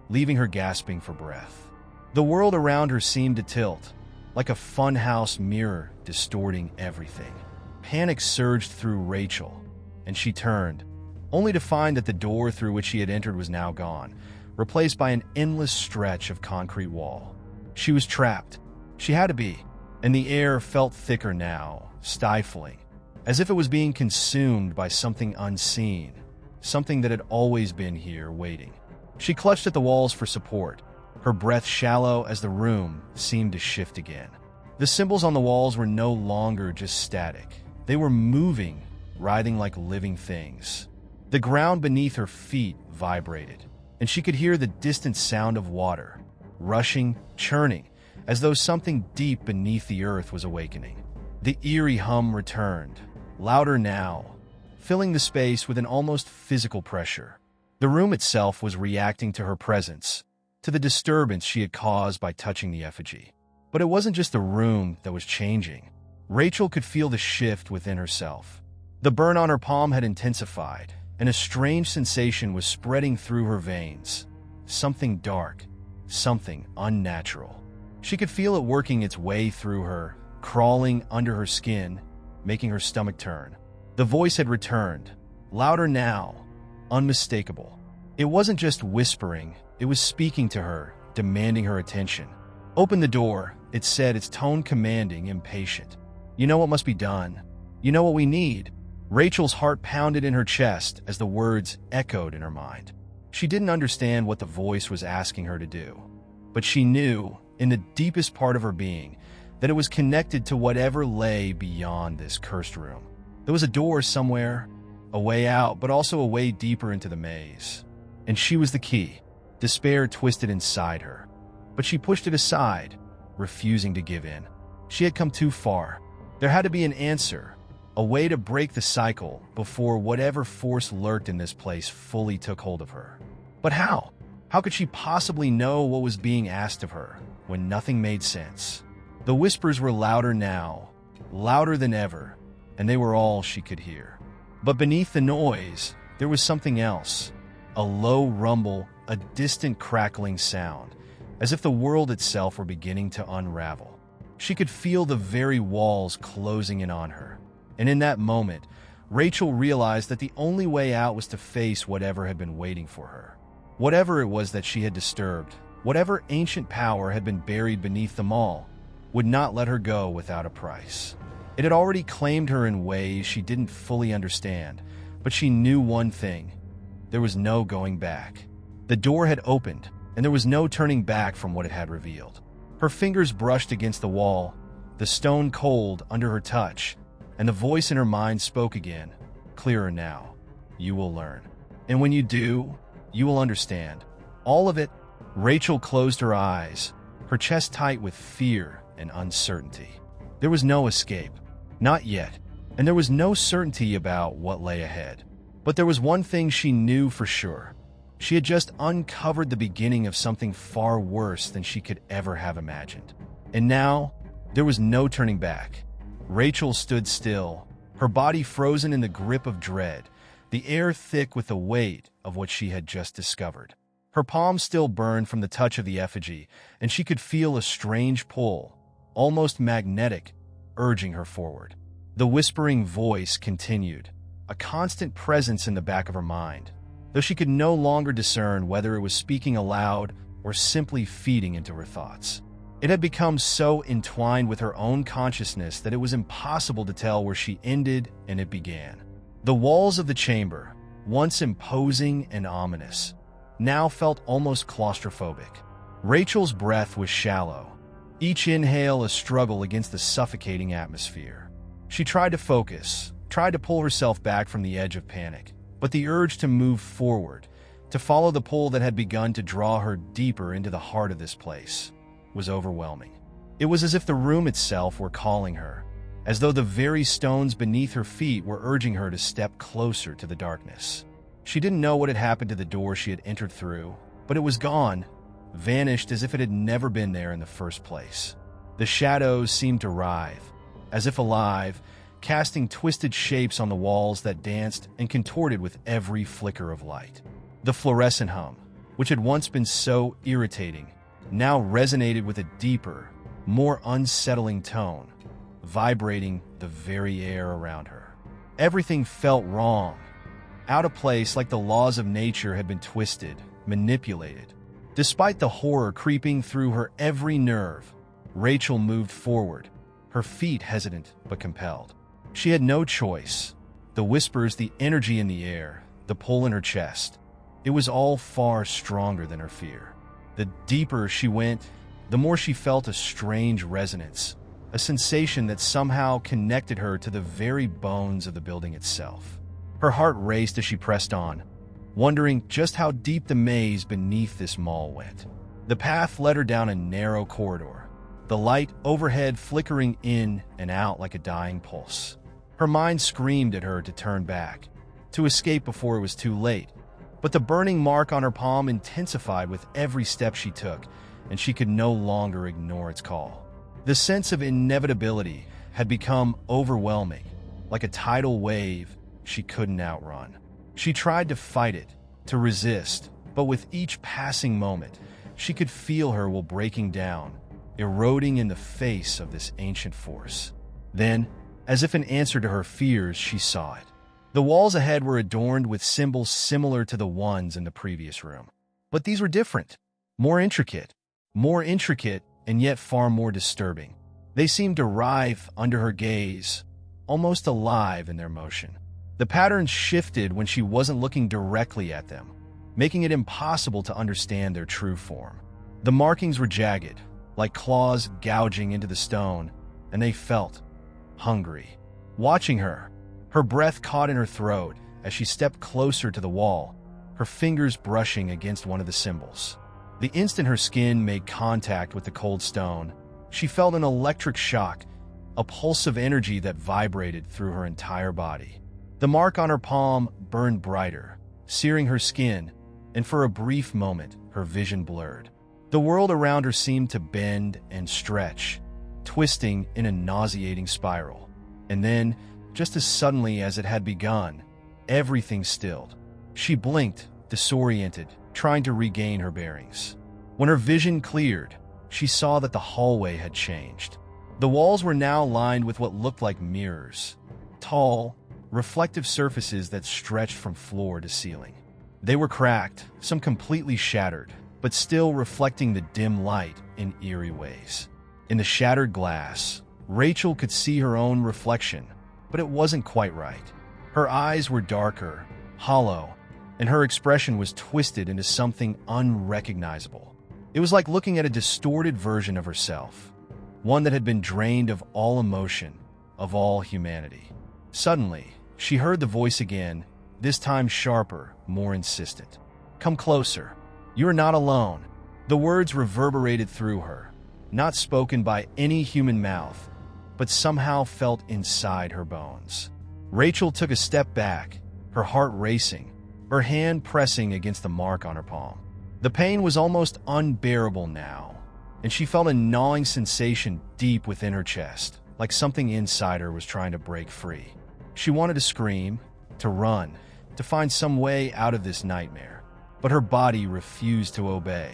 leaving her gasping for breath. The world around her seemed to tilt, like a funhouse mirror distorting everything. Panic surged through Rachel, and she turned, only to find that the door through which she had entered was now gone, replaced by an endless stretch of concrete wall. She was trapped. She had to be, and the air felt thicker now, stifling, as if it was being consumed by something unseen, something that had always been here waiting. She clutched at the walls for support, her breath shallow as the room seemed to shift again. The symbols on the walls were no longer just static. They were moving, writhing like living things. The ground beneath her feet vibrated, and she could hear the distant sound of water, rushing, churning, as though something deep beneath the earth was awakening. The eerie hum returned, louder now, filling the space with an almost physical pressure. The room itself was reacting to her presence, to the disturbance she had caused by touching the effigy. But it wasn't just the room that was changing. Rachel could feel the shift within herself. The burn on her palm had intensified, and a strange sensation was spreading through her veins. Something dark, something unnatural. She could feel it working its way through her, crawling under her skin, making her stomach turn. The voice had returned, louder now, unmistakable. It wasn't just whispering, it was speaking to her, demanding her attention. "Open the door," it said, its tone commanding, impatient. "You know what must be done. You know what we need." Rachel's heart pounded in her chest as the words echoed in her mind. She didn't understand what the voice was asking her to do, but she knew, in the deepest part of her being, that it was connected to whatever lay beyond this cursed room. There was a door somewhere, a way out, but also a way deeper into the maze. And she was the key. Despair twisted inside her, but she pushed it aside, refusing to give in. She had come too far. There had to be an answer, a way to break the cycle before whatever force lurked in this place fully took hold of her. But how? How could she possibly know what was being asked of her when nothing made sense? The whispers were louder now, louder than ever, and they were all she could hear. But beneath the noise, there was something else. A low rumble, a distant crackling sound, as if the world itself were beginning to unravel. She could feel the very walls closing in on her. And in that moment, Rachel realized that the only way out was to face whatever had been waiting for her. Whatever it was that she had disturbed, whatever ancient power had been buried beneath them all, would not let her go without a price. It had already claimed her in ways she didn't fully understand, but she knew one thing. There was no going back. The door had opened, and there was no turning back from what it had revealed. Her fingers brushed against the wall, the stone cold under her touch, and the voice in her mind spoke again, clearer now. "You will learn. And when you do, you will understand. All of it." Rachel closed her eyes, her chest tight with fear and uncertainty. There was no escape. Not yet. And there was no certainty about what lay ahead. But there was one thing she knew for sure. She had just uncovered the beginning of something far worse than she could ever have imagined. And now, there was no turning back. Rachel stood still, her body frozen in the grip of dread, the air thick with the weight of what she had just discovered. Her palms still burned from the touch of the effigy, and she could feel a strange pull, almost magnetic, urging her forward. The whispering voice continued, a constant presence in the back of her mind, though she could no longer discern whether it was speaking aloud or simply feeding into her thoughts. It had become so entwined with her own consciousness that it was impossible to tell where she ended and it began. The walls of the chamber, once imposing and ominous, now felt almost claustrophobic. Rachel's breath was shallow, each inhale a struggle against the suffocating atmosphere. She tried to focus, tried to pull herself back from the edge of panic, but the urge to move forward, to follow the pull that had begun to draw her deeper into the heart of this place, was overwhelming. It was as if the room itself were calling her, as though the very stones beneath her feet were urging her to step closer to the darkness. She didn't know what had happened to the door she had entered through, but it was gone, vanished as if it had never been there in the first place. The shadows seemed to writhe, as if alive, casting twisted shapes on the walls that danced and contorted with every flicker of light. The fluorescent hum, which had once been so irritating, now resonated with a deeper, more unsettling tone, vibrating the very air around her. Everything felt wrong, out of place, like the laws of nature had been twisted, manipulated. Despite the horror creeping through her every nerve, Rachel moved forward, her feet hesitant but compelled. She had no choice. The whispers, the energy in the air, the pull in her chest. It was all far stronger than her fear. The deeper she went, the more she felt a strange resonance, a sensation that somehow connected her to the very bones of the building itself. Her heart raced as she pressed on, wondering just how deep the maze beneath this mall went. The path led her down a narrow corridor, the light overhead flickering in and out like a dying pulse. Her mind screamed at her to turn back, to escape before it was too late. But the burning mark on her palm intensified with every step she took, and she could no longer ignore its call. The sense of inevitability had become overwhelming, like a tidal wave she couldn't outrun. She tried to fight it, to resist, but with each passing moment, she could feel her will breaking down, eroding in the face of this ancient force. Then, as if in answer to her fears, she saw it. The walls ahead were adorned with symbols similar to the ones in the previous room. But these were different, more intricate, and yet far more disturbing. They seemed to writhe under her gaze, almost alive in their motion. The patterns shifted when she wasn't looking directly at them, making it impossible to understand their true form. The markings were jagged, like claws gouging into the stone, and they felt hungry. Watching her, her breath caught in her throat as she stepped closer to the wall, her fingers brushing against one of the symbols. The instant her skin made contact with the cold stone, she felt an electric shock, a pulse of energy that vibrated through her entire body. The mark on her palm burned brighter, searing her skin, and for a brief moment, her vision blurred. The world around her seemed to bend and stretch, twisting in a nauseating spiral. And then, just as suddenly as it had begun, everything stilled. She blinked, disoriented, trying to regain her bearings. When her vision cleared, she saw that the hallway had changed. The walls were now lined with what looked like mirrors, tall, reflective surfaces that stretched from floor to ceiling. They were cracked, some completely shattered, but still reflecting the dim light in eerie ways. In the shattered glass, Rachel could see her own reflection, but it wasn't quite right. Her eyes were darker, hollow, and her expression was twisted into something unrecognizable. It was like looking at a distorted version of herself, one that had been drained of all emotion, of all humanity. Suddenly, she heard the voice again, this time sharper, more insistent. "Come closer. You are not alone." The words reverberated through her, not spoken by any human mouth, but somehow felt inside her bones. Rachel took a step back, her heart racing, her hand pressing against the mark on her palm. The pain was almost unbearable now, and she felt a gnawing sensation deep within her chest, like something inside her was trying to break free. She wanted to scream, to run, to find some way out of this nightmare, but her body refused to obey.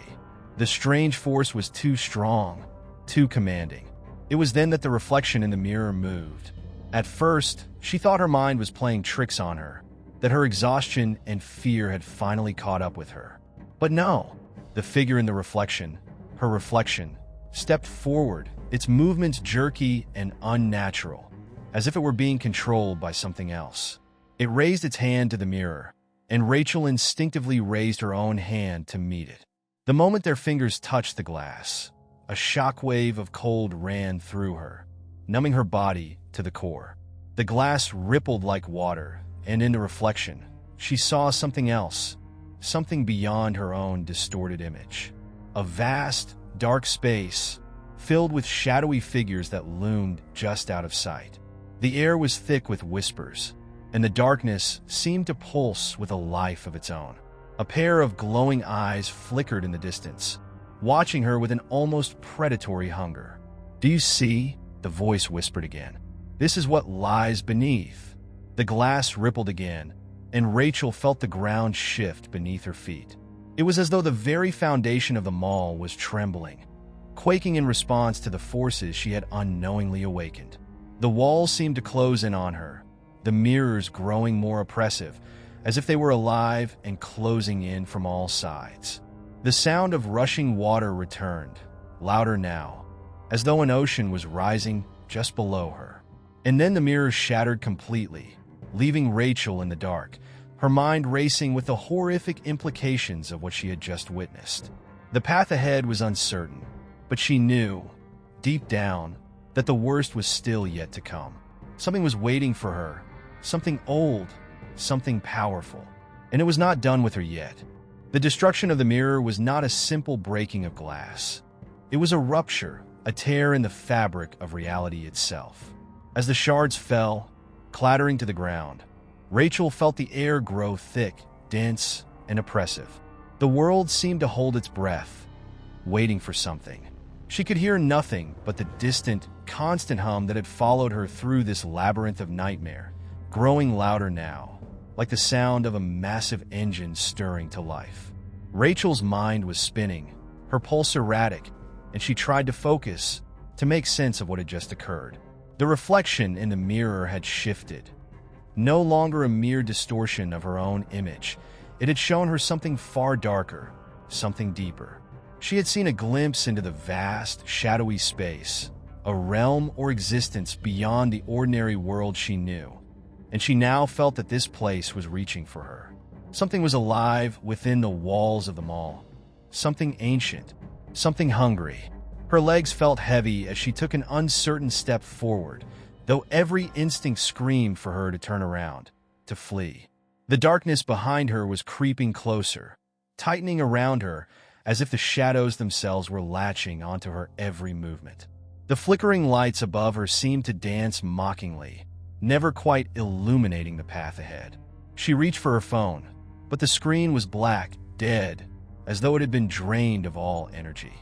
The strange force was too strong, too commanding. It was then that the reflection in the mirror moved. At first, she thought her mind was playing tricks on her, that her exhaustion and fear had finally caught up with her. But no, the figure in the reflection, her reflection, stepped forward, its movements jerky and unnatural, as if it were being controlled by something else. It raised its hand to the mirror, and Rachel instinctively raised her own hand to meet it. The moment their fingers touched the glass, a shockwave of cold ran through her, numbing her body to the core. The glass rippled like water, and in the reflection, she saw something else, something beyond her own distorted image. A vast, dark space, filled with shadowy figures that loomed just out of sight. The air was thick with whispers, and the darkness seemed to pulse with a life of its own. A pair of glowing eyes flickered in the distance, watching her with an almost predatory hunger. "Do you see?" the voice whispered again. "This is what lies beneath." The glass rippled again, and Rachel felt the ground shift beneath her feet. It was as though the very foundation of the mall was trembling, quaking in response to the forces she had unknowingly awakened. The walls seemed to close in on her, the mirrors growing more oppressive, as if they were alive and closing in from all sides. The sound of rushing water returned, louder now, as though an ocean was rising just below her. And then the mirrors shattered completely, leaving Rachel in the dark, her mind racing with the horrific implications of what she had just witnessed. The path ahead was uncertain, but she knew, deep down, that the worst was still yet to come. Something was waiting for her, something old, something powerful, and it was not done with her yet. The destruction of the mirror was not a simple breaking of glass. It was a rupture, a tear in the fabric of reality itself. As the shards fell, clattering to the ground, Rachel felt the air grow thick, dense, and oppressive. The world seemed to hold its breath, waiting for something. She could hear nothing but the distant, constant hum that had followed her through this labyrinth of nightmare, growing louder now, like the sound of a massive engine stirring to life. Rachel's mind was spinning, her pulse erratic, and she tried to focus, to make sense of what had just occurred. The reflection in the mirror had shifted. No longer a mere distortion of her own image, it had shown her something far darker, something deeper. She had seen a glimpse into the vast, shadowy space, a realm or existence beyond the ordinary world she knew, and she now felt that this place was reaching for her. Something was alive within the walls of the mall, something ancient, something hungry. Her legs felt heavy as she took an uncertain step forward, though every instinct screamed for her to turn around, to flee. The darkness behind her was creeping closer, tightening around her as if the shadows themselves were latching onto her every movement. The flickering lights above her seemed to dance mockingly, never quite illuminating the path ahead. She reached for her phone, but the screen was black, dead, as though it had been drained of all energy.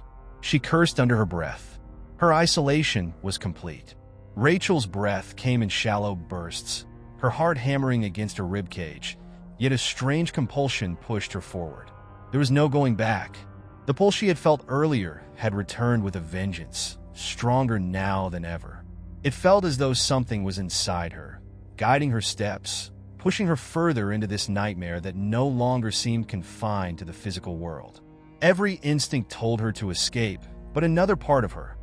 She cursed under her breath. Her isolation was complete. Rachel's breath came in shallow bursts, her heart hammering against her ribcage, yet a strange compulsion pushed her forward. There was no going back. The pull she had felt earlier had returned with a vengeance, stronger now than ever. It felt as though something was inside her, guiding her steps, pushing her further into this nightmare that no longer seemed confined to the physical world. Every instinct told her to escape, but another part of her,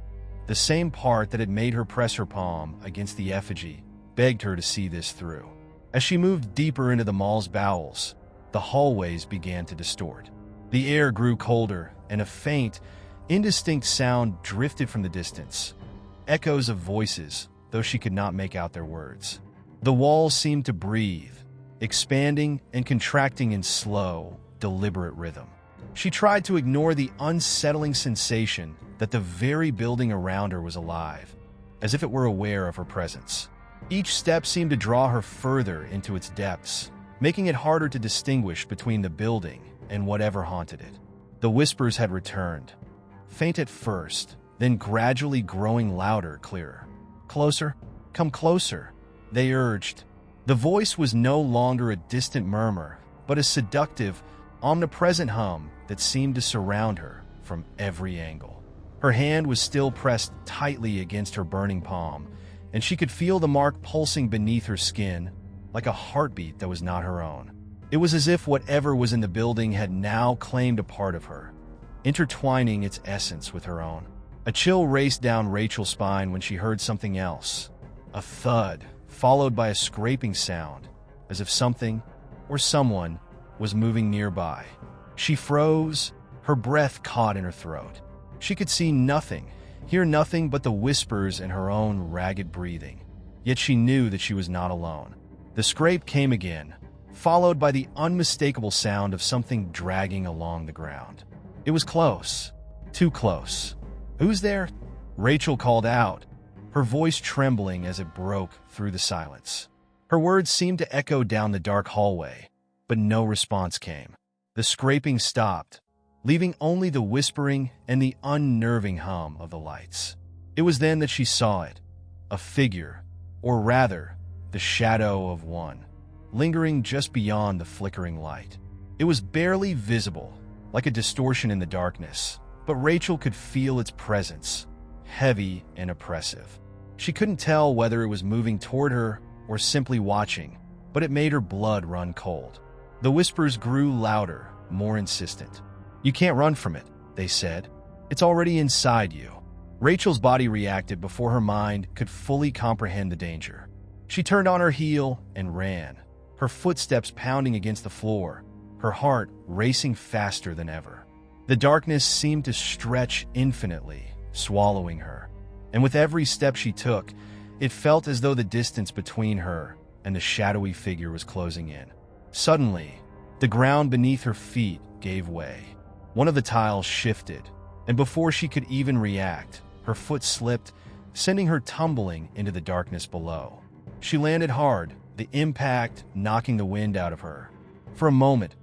the same part that had made her press her palm against the effigy, begged her to see this through. As she moved deeper into the mall's bowels, the hallways began to distort. The air grew colder, and a faint, indistinct sound drifted from the distance. Echoes of voices, though she could not make out their words. The walls seemed to breathe, expanding and contracting in slow, deliberate rhythm. She tried to ignore the unsettling sensation that the very building around her was alive, as if it were aware of her presence. Each step seemed to draw her further into its depths, making it harder to distinguish between the building and whatever haunted it. The whispers had returned, faint at first, then gradually growing louder, clearer. "Closer, come closer," they urged. The voice was no longer a distant murmur, but a seductive, omnipresent hum that seemed to surround her from every angle. Her hand was still pressed tightly against her burning palm, and she could feel the mark pulsing beneath her skin, like a heartbeat that was not her own. It was as if whatever was in the building had now claimed a part of her, intertwining its essence with her own. A chill raced down Rachel's spine when she heard something else. A thud, followed by a scraping sound, as if something, or someone, was moving nearby. She froze, her breath caught in her throat. She could see nothing, hear nothing but the whispers and her own ragged breathing. Yet she knew that she was not alone. The scrape came again, followed by the unmistakable sound of something dragging along the ground. It was close, too close. "Who's there?" Rachel called out, her voice trembling as it broke through the silence. Her words seemed to echo down the dark hallway, but no response came. The scraping stopped, leaving only the whispering and the unnerving hum of the lights. It was then that she saw it, a figure, or rather, the shadow of one, lingering just beyond the flickering light. It was barely visible, like a distortion in the darkness, but Rachel could feel its presence, heavy and oppressive. She couldn't tell whether it was moving toward her or simply watching, but it made her blood run cold. The whispers grew louder, more insistent. "You can't run from it," they said. "It's already inside you." Rachel's body reacted before her mind could fully comprehend the danger. She turned on her heel and ran, her footsteps pounding against the floor, her heart racing faster than ever. The darkness seemed to stretch infinitely, swallowing her. And with every step she took, it felt as though the distance between her and the shadowy figure was closing in. Suddenly, the ground beneath her feet gave way. One of the tiles shifted, and before she could even react, her foot slipped, sending her tumbling into the darkness below. She landed hard, the impact knocking the wind out of her. For a moment,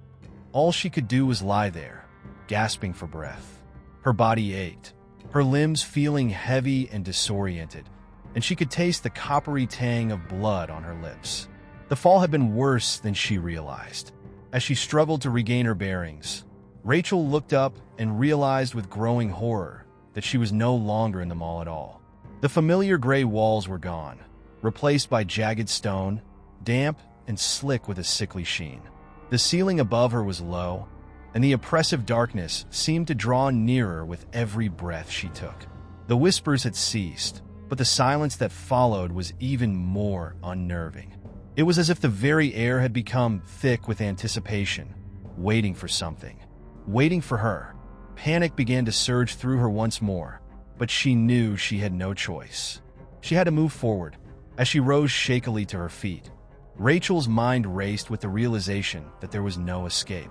all she could do was lie there, gasping for breath. Her body ached, her limbs feeling heavy and disoriented, and she could taste the coppery tang of blood on her lips. The fall had been worse than she realized. As she struggled to regain her bearings, Rachel looked up and realized with growing horror that she was no longer in the mall at all. The familiar gray walls were gone, replaced by jagged stone, damp and slick with a sickly sheen. The ceiling above her was low, and the oppressive darkness seemed to draw nearer with every breath she took. The whispers had ceased, but the silence that followed was even more unnerving. It was as if the very air had become thick with anticipation, waiting for something, waiting for her. Panic began to surge through her once more, but she knew she had no choice. She had to move forward. As she rose shakily to her feet, Rachel's mind raced with the realization that there was no escape.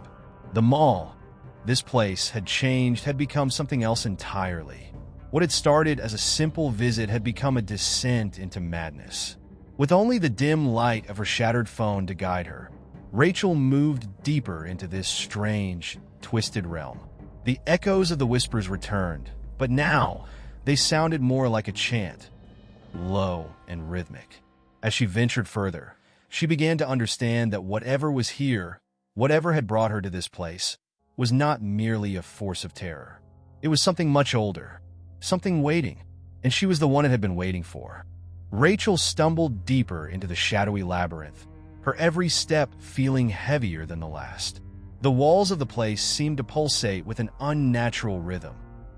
The mall, this place, had changed, had become something else entirely. What had started as a simple visit had become a descent into madness. With only the dim light of her shattered phone to guide her, Rachel moved deeper into this strange, twisted realm. The echoes of the whispers returned, but now they sounded more like a chant, low and rhythmic. As she ventured further, she began to understand that whatever was here, whatever had brought her to this place, was not merely a force of terror. It was something much older, something waiting, and she was the one it had been waiting for. Rachel stumbled deeper into the shadowy labyrinth, her every step feeling heavier than the last. The walls of the place seemed to pulsate with an unnatural rhythm,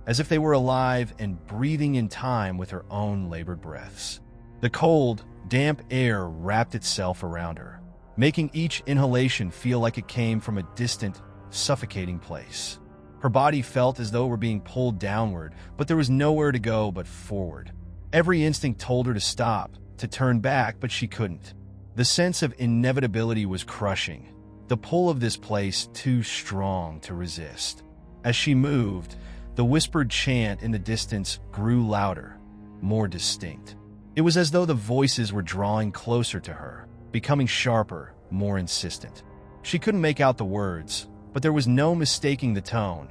as if they were alive and breathing in time with her own labored breaths. The cold, damp air wrapped itself around her, making each inhalation feel like it came from a distant, suffocating place. Her body felt as though it were being pulled downward, but there was nowhere to go but forward. Every instinct told her to stop, to turn back, but she couldn't. The sense of inevitability was crushing, the pull of this place too strong to resist. As she moved, the whispered chant in the distance grew louder, more distinct. It was as though the voices were drawing closer to her, becoming sharper, more insistent. She couldn't make out the words, but there was no mistaking the tone,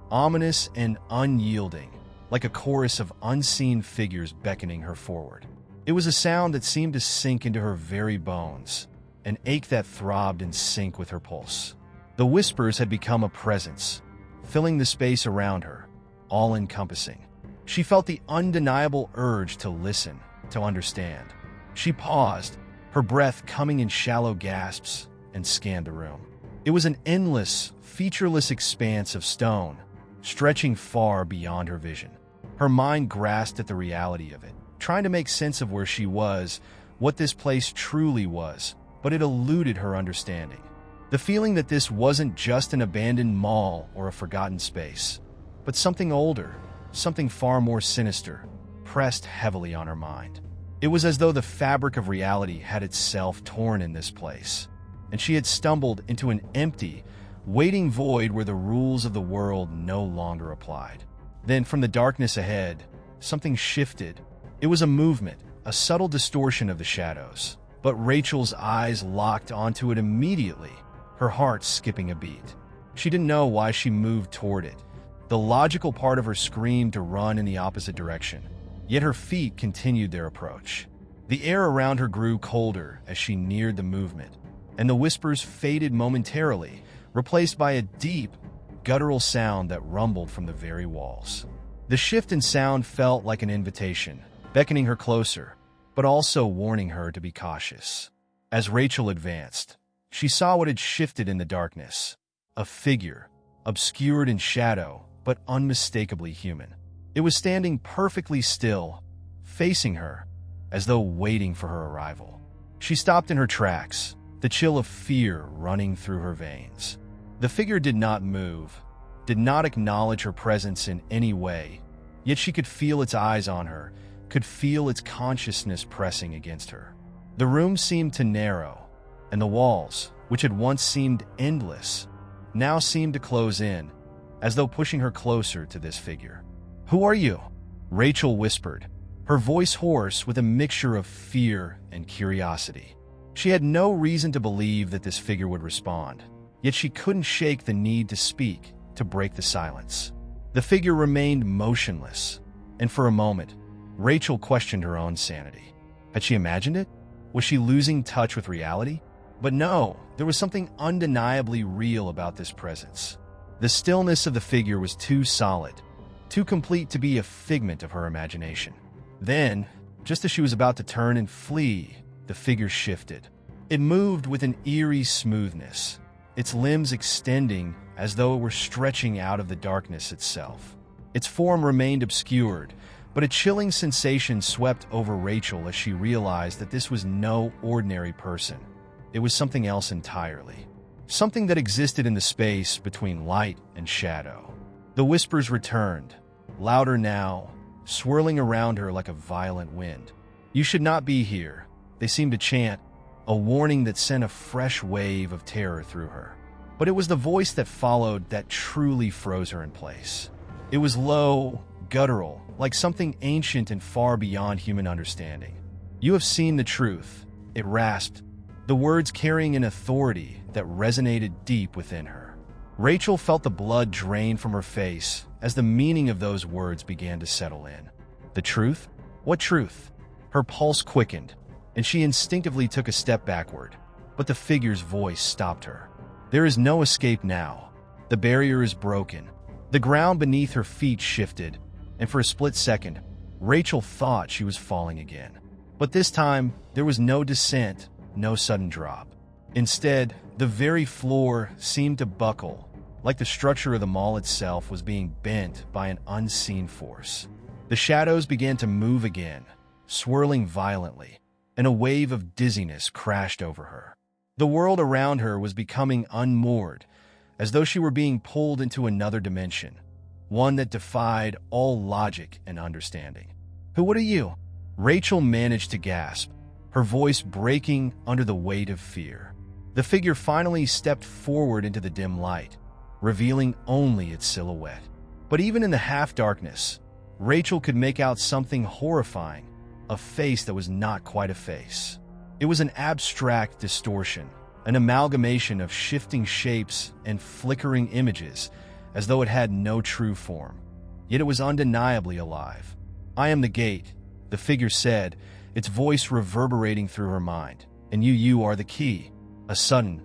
ominous and unyielding, like a chorus of unseen figures beckoning her forward. It was a sound that seemed to sink into her very bones, an ache that throbbed in sync with her pulse. The whispers had become a presence, filling the space around her, all-encompassing. She felt the undeniable urge to listen, to understand. She paused, her breath coming in shallow gasps, and scanned the room. It was an endless, featureless expanse of stone, stretching far beyond her vision. Her mind grasped at the reality of it, trying to make sense of where she was, what this place truly was, but it eluded her understanding. The feeling that this wasn't just an abandoned mall or a forgotten space, but something older, something far more sinister, pressed heavily on her mind. It was as though the fabric of reality had itself torn in this place, and she had stumbled into an empty, waiting void where the rules of the world no longer applied. Then, from the darkness ahead, something shifted. It was a movement, a subtle distortion of the shadows, but Rachel's eyes locked onto it immediately, her heart skipping a beat. She didn't know why she moved toward it. The logical part of her screamed to run in the opposite direction, yet her feet continued their approach. The air around her grew colder as she neared the movement, and the whispers faded momentarily, replaced by a deep, guttural sound that rumbled from the very walls. The shift in sound felt like an invitation, beckoning her closer, but also warning her to be cautious. As Rachel advanced, she saw what had shifted in the darkness. A figure, obscured in shadow, but unmistakably human. It was standing perfectly still, facing her, as though waiting for her arrival. She stopped in her tracks, the chill of fear running through her veins. The figure did not move, did not acknowledge her presence in any way, yet she could feel its eyes on her, could feel its consciousness pressing against her. The room seemed to narrow, and the walls, which had once seemed endless, now seemed to close in, as though pushing her closer to this figure. "Who are you?" Rachel whispered, her voice hoarse with a mixture of fear and curiosity. She had no reason to believe that this figure would respond, yet she couldn't shake the need to speak, to break the silence. The figure remained motionless, and for a moment, Rachel questioned her own sanity. Had she imagined it? Was she losing touch with reality? But no, there was something undeniably real about this presence. The stillness of the figure was too solid, too complete to be a figment of her imagination. Then, just as she was about to turn and flee, the figure shifted. It moved with an eerie smoothness, its limbs extending as though it were stretching out of the darkness itself. Its form remained obscured, but a chilling sensation swept over Rachel as she realized that this was no ordinary person. It was something else entirely. Something that existed in the space between light and shadow. The whispers returned, louder now, swirling around her like a violent wind. "You should not be here," they seemed to chant, a warning that sent a fresh wave of terror through her. But it was the voice that followed that truly froze her in place. It was low, guttural, like something ancient and far beyond human understanding. "You have seen the truth," it rasped, the words carrying an authority that resonated deep within her. Rachel felt the blood drain from her face as the meaning of those words began to settle in. The truth? What truth? Her pulse quickened, and she instinctively took a step backward, but the figure's voice stopped her. "There is no escape now. The barrier is broken." The ground beneath her feet shifted, and for a split second, Rachel thought she was falling again. But this time, there was no descent, no sudden drop. Instead, the very floor seemed to buckle, like the structure of the mall itself was being bent by an unseen force. The shadows began to move again, swirling violently, and a wave of dizziness crashed over her. The world around her was becoming unmoored, as though she were being pulled into another dimension, one that defied all logic and understanding. What are you?" Rachel managed to gasp, her voice breaking under the weight of fear. The figure finally stepped forward into the dim light, revealing only its silhouette. But even in the half-darkness, Rachel could make out something horrifying, a face that was not quite a face. It was an abstract distortion, an amalgamation of shifting shapes and flickering images, as though it had no true form. Yet it was undeniably alive. "I am the gate," the figure said, its voice reverberating through her mind. "And you are the key." A sudden,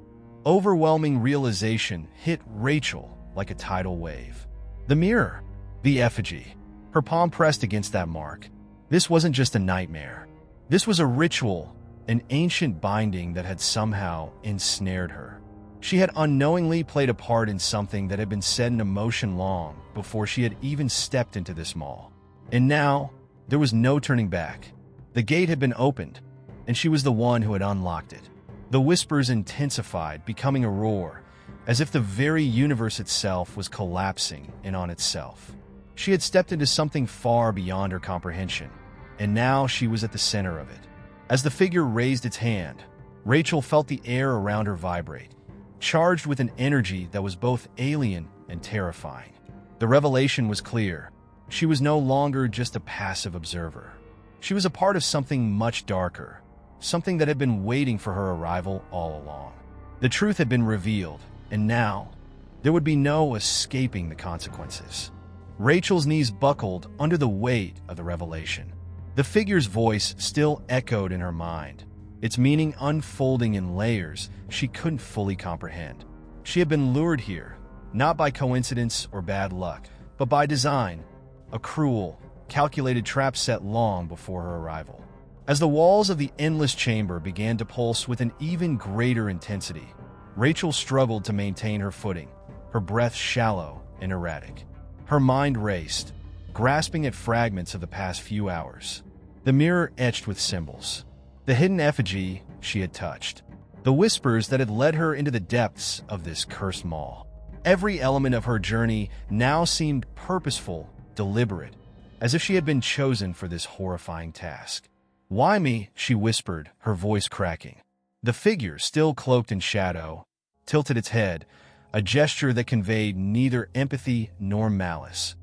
overwhelming realization hit Rachel like a tidal wave. The mirror, the effigy, her palm pressed against that mark. This wasn't just a nightmare. This was a ritual, an ancient binding that had somehow ensnared her. She had unknowingly played a part in something that had been set in motion long before she had even stepped into this mall. And now, there was no turning back. The gate had been opened, and she was the one who had unlocked it. The whispers intensified, becoming a roar, as if the very universe itself was collapsing in on itself. She had stepped into something far beyond her comprehension, and now she was at the center of it. As the figure raised its hand, Rachel felt the air around her vibrate, charged with an energy that was both alien and terrifying. The revelation was clear. She was no longer just a passive observer. She was a part of something much darker, something that had been waiting for her arrival all along. The truth had been revealed, and now, there would be no escaping the consequences. Rachel's knees buckled under the weight of the revelation. The figure's voice still echoed in her mind, its meaning unfolding in layers she couldn't fully comprehend. She had been lured here, not by coincidence or bad luck, but by design, a cruel, calculated trap set long before her arrival. As the walls of the endless chamber began to pulse with an even greater intensity, Rachel struggled to maintain her footing, her breath shallow and erratic. Her mind raced, grasping at fragments of the past few hours. The mirror etched with symbols, the hidden effigy she had touched, the whispers that had led her into the depths of this cursed maw. Every element of her journey now seemed purposeful, deliberate, as if she had been chosen for this horrifying task. "Why me?" she whispered, her voice cracking. The figure, still cloaked in shadow, tilted its head, a gesture that conveyed neither empathy nor malice,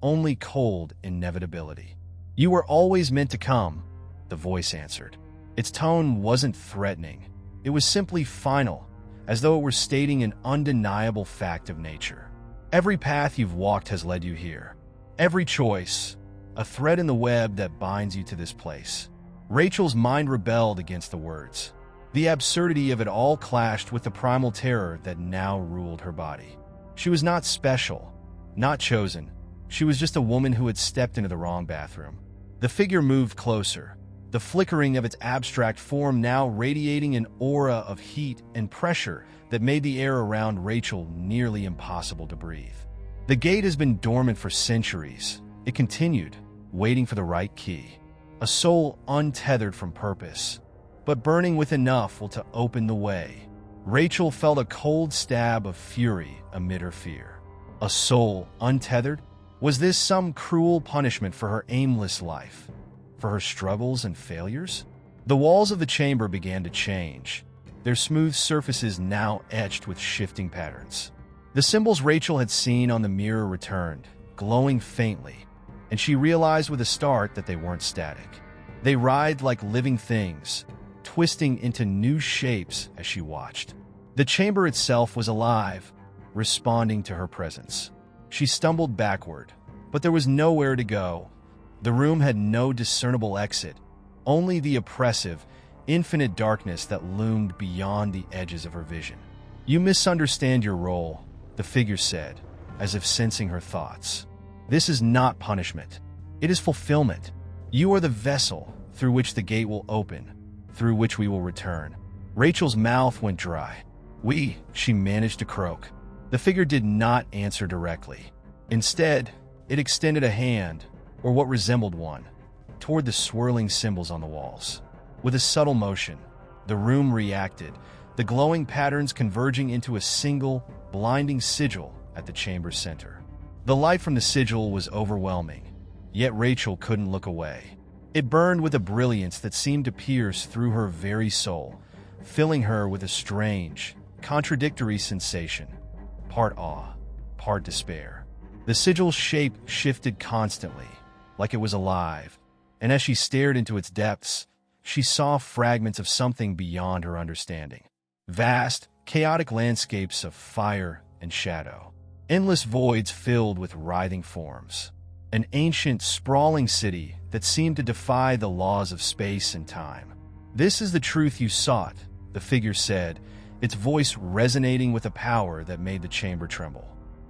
only cold inevitability. "You were always meant to come," the voice answered. Its tone wasn't threatening. It was simply final, as though it were stating an undeniable fact of nature. "Every path you've walked has led you here. Every choice, a thread in the web that binds you to this place." Rachel's mind rebelled against the words. The absurdity of it all clashed with the primal terror that now ruled her body. She was not special, not chosen. She was just a woman who had stepped into the wrong bathroom. The figure moved closer, the flickering of its abstract form now radiating an aura of heat and pressure that made the air around Rachel nearly impossible to breathe. "The gate has been dormant for centuries," it continued, waiting for the right key. "A soul untethered from purpose, but burning with enough will to open the way." Rachel felt a cold stab of fury amid her fear. A soul untethered? Was this some cruel punishment for her aimless life? For her struggles and failures? The walls of the chamber began to change, their smooth surfaces now etched with shifting patterns. The symbols Rachel had seen on the mirror returned, glowing faintly, and she realized with a start that they weren't static. They writhed like living things, twisting into new shapes as she watched. The chamber itself was alive, responding to her presence. She stumbled backward, but there was nowhere to go. The room had no discernible exit, only the oppressive, infinite darkness that loomed beyond the edges of her vision. "You misunderstand your role," the figure said, as if sensing her thoughts. "This is not punishment. It is fulfillment. You are the vessel through which the gate will open, through which we will return." Rachel's mouth went dry. "We," she managed to croak. The figure did not answer directly. Instead, it extended a hand, or what resembled one, toward the swirling symbols on the walls. With a subtle motion, the room reacted, the glowing patterns converging into a single, blinding sigil at the chamber's center. The light from the sigil was overwhelming, yet Rachel couldn't look away. It burned with a brilliance that seemed to pierce through her very soul, filling her with a strange, contradictory sensation, part awe, part despair. The sigil's shape shifted constantly, like it was alive, and as she stared into its depths, she saw fragments of something beyond her understanding. Vast, chaotic landscapes of fire and shadow. Endless voids filled with writhing forms. An ancient, sprawling city that seemed to defy the laws of space and time. "This is the truth you sought," the figure said, its voice resonating with a power that made the chamber tremble.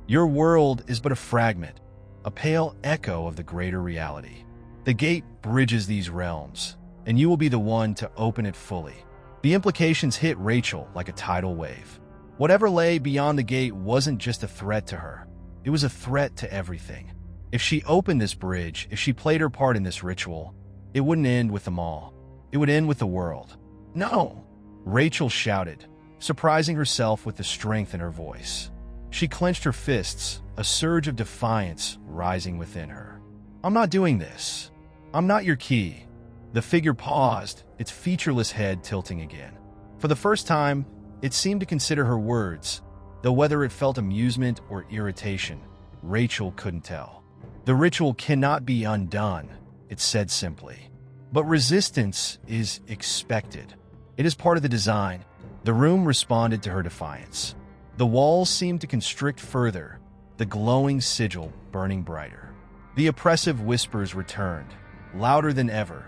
"Your world is but a fragment, a pale echo of the greater reality. The gate bridges these realms, and you will be the one to open it fully." The implications hit Rachel like a tidal wave. Whatever lay beyond the gate wasn't just a threat to her. It was a threat to everything. If she opened this bridge, if she played her part in this ritual, it wouldn't end with them all. It would end with the world. "No!" Rachel shouted, surprising herself with the strength in her voice. She clenched her fists, a surge of defiance rising within her. "I'm not doing this. I'm not your key." The figure paused, its featureless head tilting again. For the first time, it seemed to consider her words, though whether it felt amusement or irritation, Rachel couldn't tell. "The ritual cannot be undone," it said simply. "But resistance is expected. It is part of the design." The room responded to her defiance. The walls seemed to constrict further, the glowing sigil burning brighter. The oppressive whispers returned, louder than ever,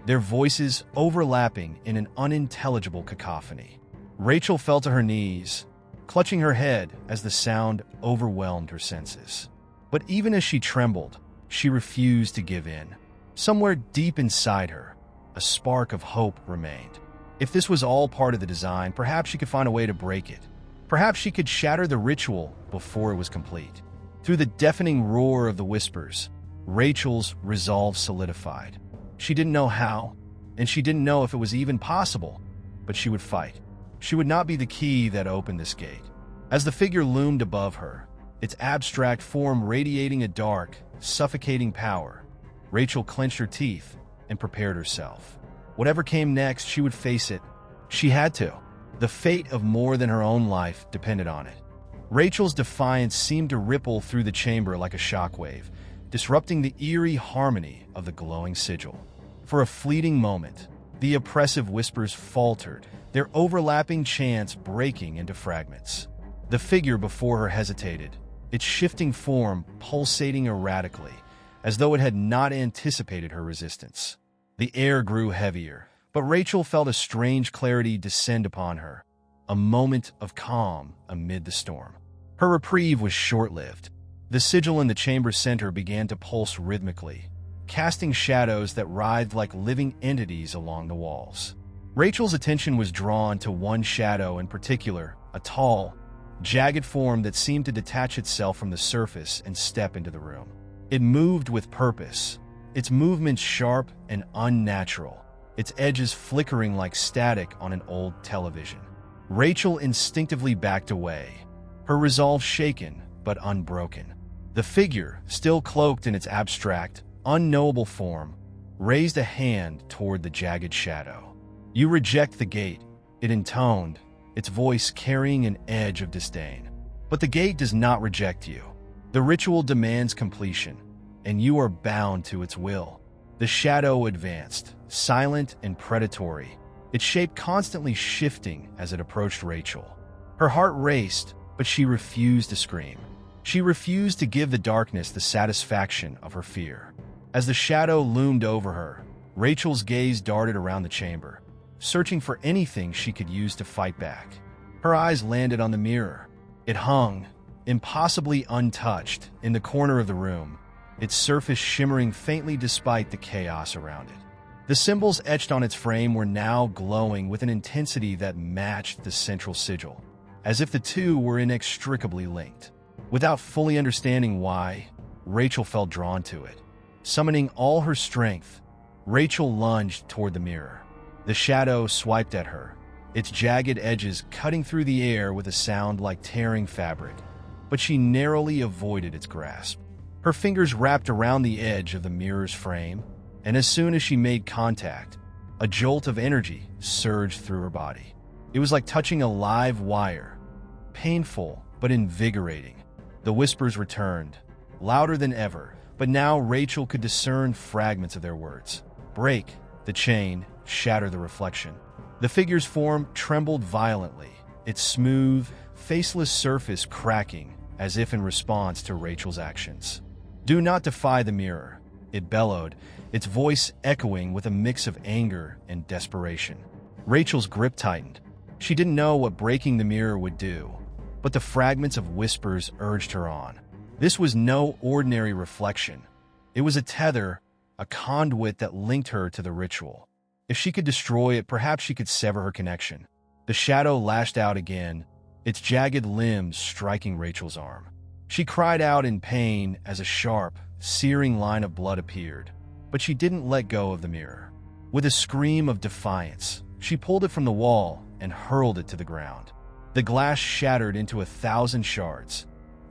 their voices overlapping in an unintelligible cacophony. Rachel fell to her knees, clutching her head as the sound overwhelmed her senses. But even as she trembled, she refused to give in. Somewhere deep inside her, a spark of hope remained. If this was all part of the design, perhaps she could find a way to break it. Perhaps she could shatter the ritual before it was complete. Through the deafening roar of the whispers, Rachel's resolve solidified. She didn't know how, and she didn't know if it was even possible, but she would fight. She would not be the key that opened this gate. As the figure loomed above her, its abstract form radiating a dark, suffocating power, Rachel clenched her teeth and prepared herself. Whatever came next, she would face it. She had to. The fate of more than her own life depended on it. Rachel's defiance seemed to ripple through the chamber like a shockwave, disrupting the eerie harmony of the glowing sigil. For a fleeting moment, the oppressive whispers faltered, their overlapping chants breaking into fragments. The figure before her hesitated, its shifting form pulsating erratically, as though it had not anticipated her resistance. The air grew heavier, but Rachel felt a strange clarity descend upon her, a moment of calm amid the storm. Her reprieve was short-lived. The sigil in the chamber's center began to pulse rhythmically, casting shadows that writhed like living entities along the walls. Rachel's attention was drawn to one shadow in particular, a tall, jagged form that seemed to detach itself from the surface and step into the room. It moved with purpose, its movements sharp and unnatural, its edges flickering like static on an old television. Rachel instinctively backed away, her resolve shaken but unbroken. The figure, still cloaked in its abstract, unknowable form, raised a hand toward the jagged shadow. "You reject the gate," it intoned, its voice carrying an edge of disdain. "But the gate does not reject you. The ritual demands completion, and you are bound to its will." The shadow advanced, silent and predatory, its shape constantly shifting as it approached Rachel. Her heart raced, but she refused to scream. She refused to give the darkness the satisfaction of her fear. As the shadow loomed over her, Rachel's gaze darted around the chamber, searching for anything she could use to fight back. Her eyes landed on the mirror. It hung, impossibly untouched, in the corner of the room, its surface shimmering faintly despite the chaos around it. The symbols etched on its frame were now glowing with an intensity that matched the central sigil, as if the two were inextricably linked. Without fully understanding why, Rachel felt drawn to it. Summoning all her strength, Rachel lunged toward the mirror. The shadow swiped at her, its jagged edges cutting through the air with a sound like tearing fabric, but she narrowly avoided its grasp. Her fingers wrapped around the edge of the mirror's frame, and as soon as she made contact, a jolt of energy surged through her body. It was like touching a live wire, painful but invigorating. The whispers returned, louder than ever, but now Rachel could discern fragments of their words. "Break the chain, shatter the reflection." The figure's form trembled violently, its smooth, faceless surface cracking as if in response to Rachel's actions. "Do not defy the mirror," it bellowed, its voice echoing with a mix of anger and desperation. Rachel's grip tightened. She didn't know what breaking the mirror would do, but the fragments of whispers urged her on. This was no ordinary reflection. It was a tether, a conduit that linked her to the ritual. If she could destroy it, perhaps she could sever her connection. The shadow lashed out again, its jagged limbs striking Rachel's arm. She cried out in pain as a sharp, searing line of blood appeared, but she didn't let go of the mirror. With a scream of defiance, she pulled it from the wall and hurled it to the ground. The glass shattered into 1,000 shards,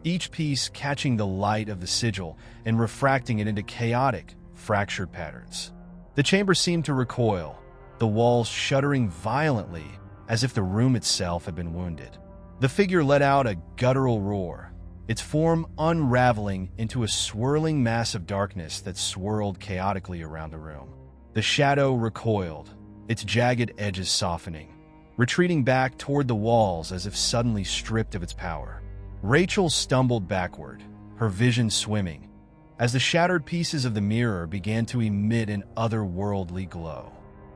each piece catching the light of the sigil and refracting it into chaotic, fractured patterns. The chamber seemed to recoil, the walls shuddering violently as if the room itself had been wounded. The figure let out a guttural roar, its form unraveling into a swirling mass of darkness that swirled chaotically around the room. The shadow recoiled, its jagged edges softening, retreating back toward the walls as if suddenly stripped of its power. Rachel stumbled backward, her vision swimming, as the shattered pieces of the mirror began to emit an otherworldly glow.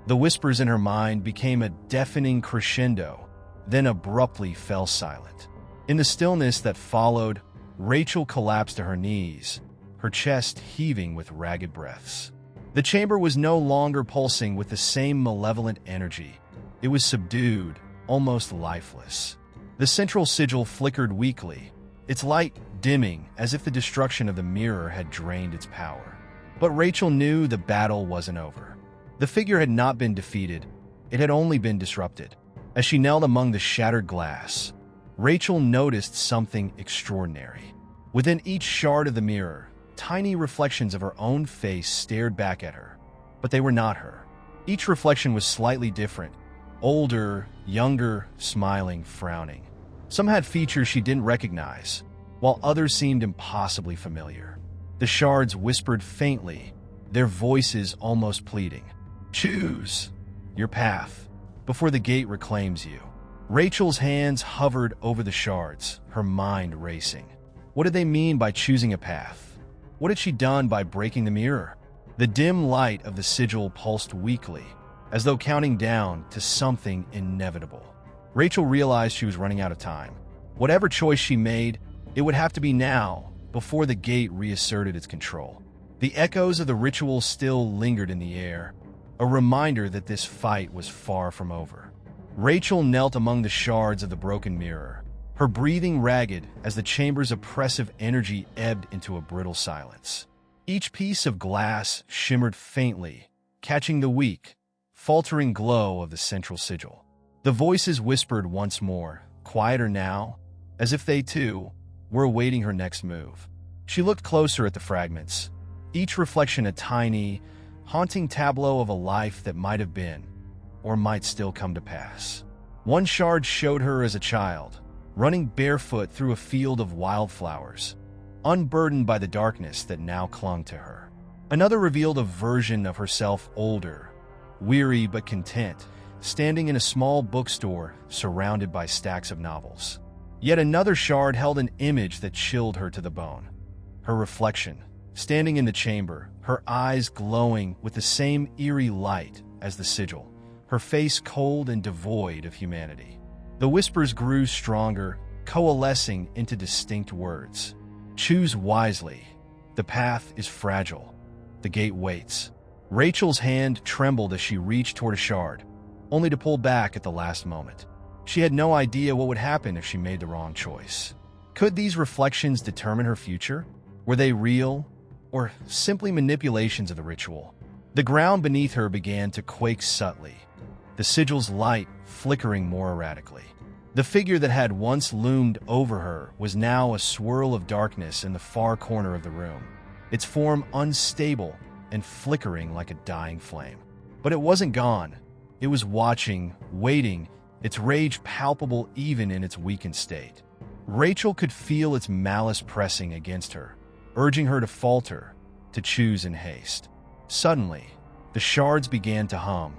The whispers in her mind became a deafening crescendo, then abruptly fell silent. In the stillness that followed, Rachel collapsed to her knees, her chest heaving with ragged breaths. The chamber was no longer pulsing with the same malevolent energy. It was subdued, almost lifeless. The central sigil flickered weakly, its light dimming as if the destruction of the mirror had drained its power. But Rachel knew the battle wasn't over. The figure had not been defeated, it had only been disrupted. As she knelt among the shattered glass, Rachel noticed something extraordinary. Within each shard of the mirror, tiny reflections of her own face stared back at her. But they were not her. Each reflection was slightly different. Older, younger, smiling, frowning. Some had features she didn't recognize, while others seemed impossibly familiar. The shards whispered faintly, their voices almost pleading. "Choose your path before the gate reclaims you." Rachel's hands hovered over the shards, her mind racing. What did they mean by choosing a path? What had she done by breaking the mirror? The dim light of the sigil pulsed weakly, as though counting down to something inevitable. Rachel realized she was running out of time. Whatever choice she made, it would have to be now, before the gate reasserted its control. The echoes of the ritual still lingered in the air, a reminder that this fight was far from over. Rachel knelt among the shards of the broken mirror, her breathing ragged as the chamber's oppressive energy ebbed into a brittle silence. Each piece of glass shimmered faintly, catching the weak, faltering glow of the central sigil. The voices whispered once more, quieter now, as if they, too, were awaiting her next move. She looked closer at the fragments, each reflection a tiny, haunting tableau of a life that might have been, or might still come to pass. One shard showed her as a child, running barefoot through a field of wildflowers, unburdened by the darkness that now clung to her. Another revealed a version of herself older, weary but content, standing in a small bookstore surrounded by stacks of novels. Yet another shard held an image that chilled her to the bone. Her reflection, standing in the chamber, her eyes glowing with the same eerie light as the sigil, her face cold and devoid of humanity. The whispers grew stronger, coalescing into distinct words. Choose wisely. The path is fragile. The gate waits. Rachel's hand trembled as she reached toward a shard, only to pull back at the last moment. She had no idea what would happen if she made the wrong choice. Could these reflections determine her future? Were they real, or simply manipulations of the ritual? The ground beneath her began to quake subtly, the sigil's light flickering more erratically. The figure that had once loomed over her was now a swirl of darkness in the far corner of the room, its form unstable and flickering like a dying flame. But it wasn't gone. It was watching, waiting, its rage palpable even in its weakened state. Rachel could feel its malice pressing against her, urging her to falter, to choose in haste. Suddenly, the shards began to hum,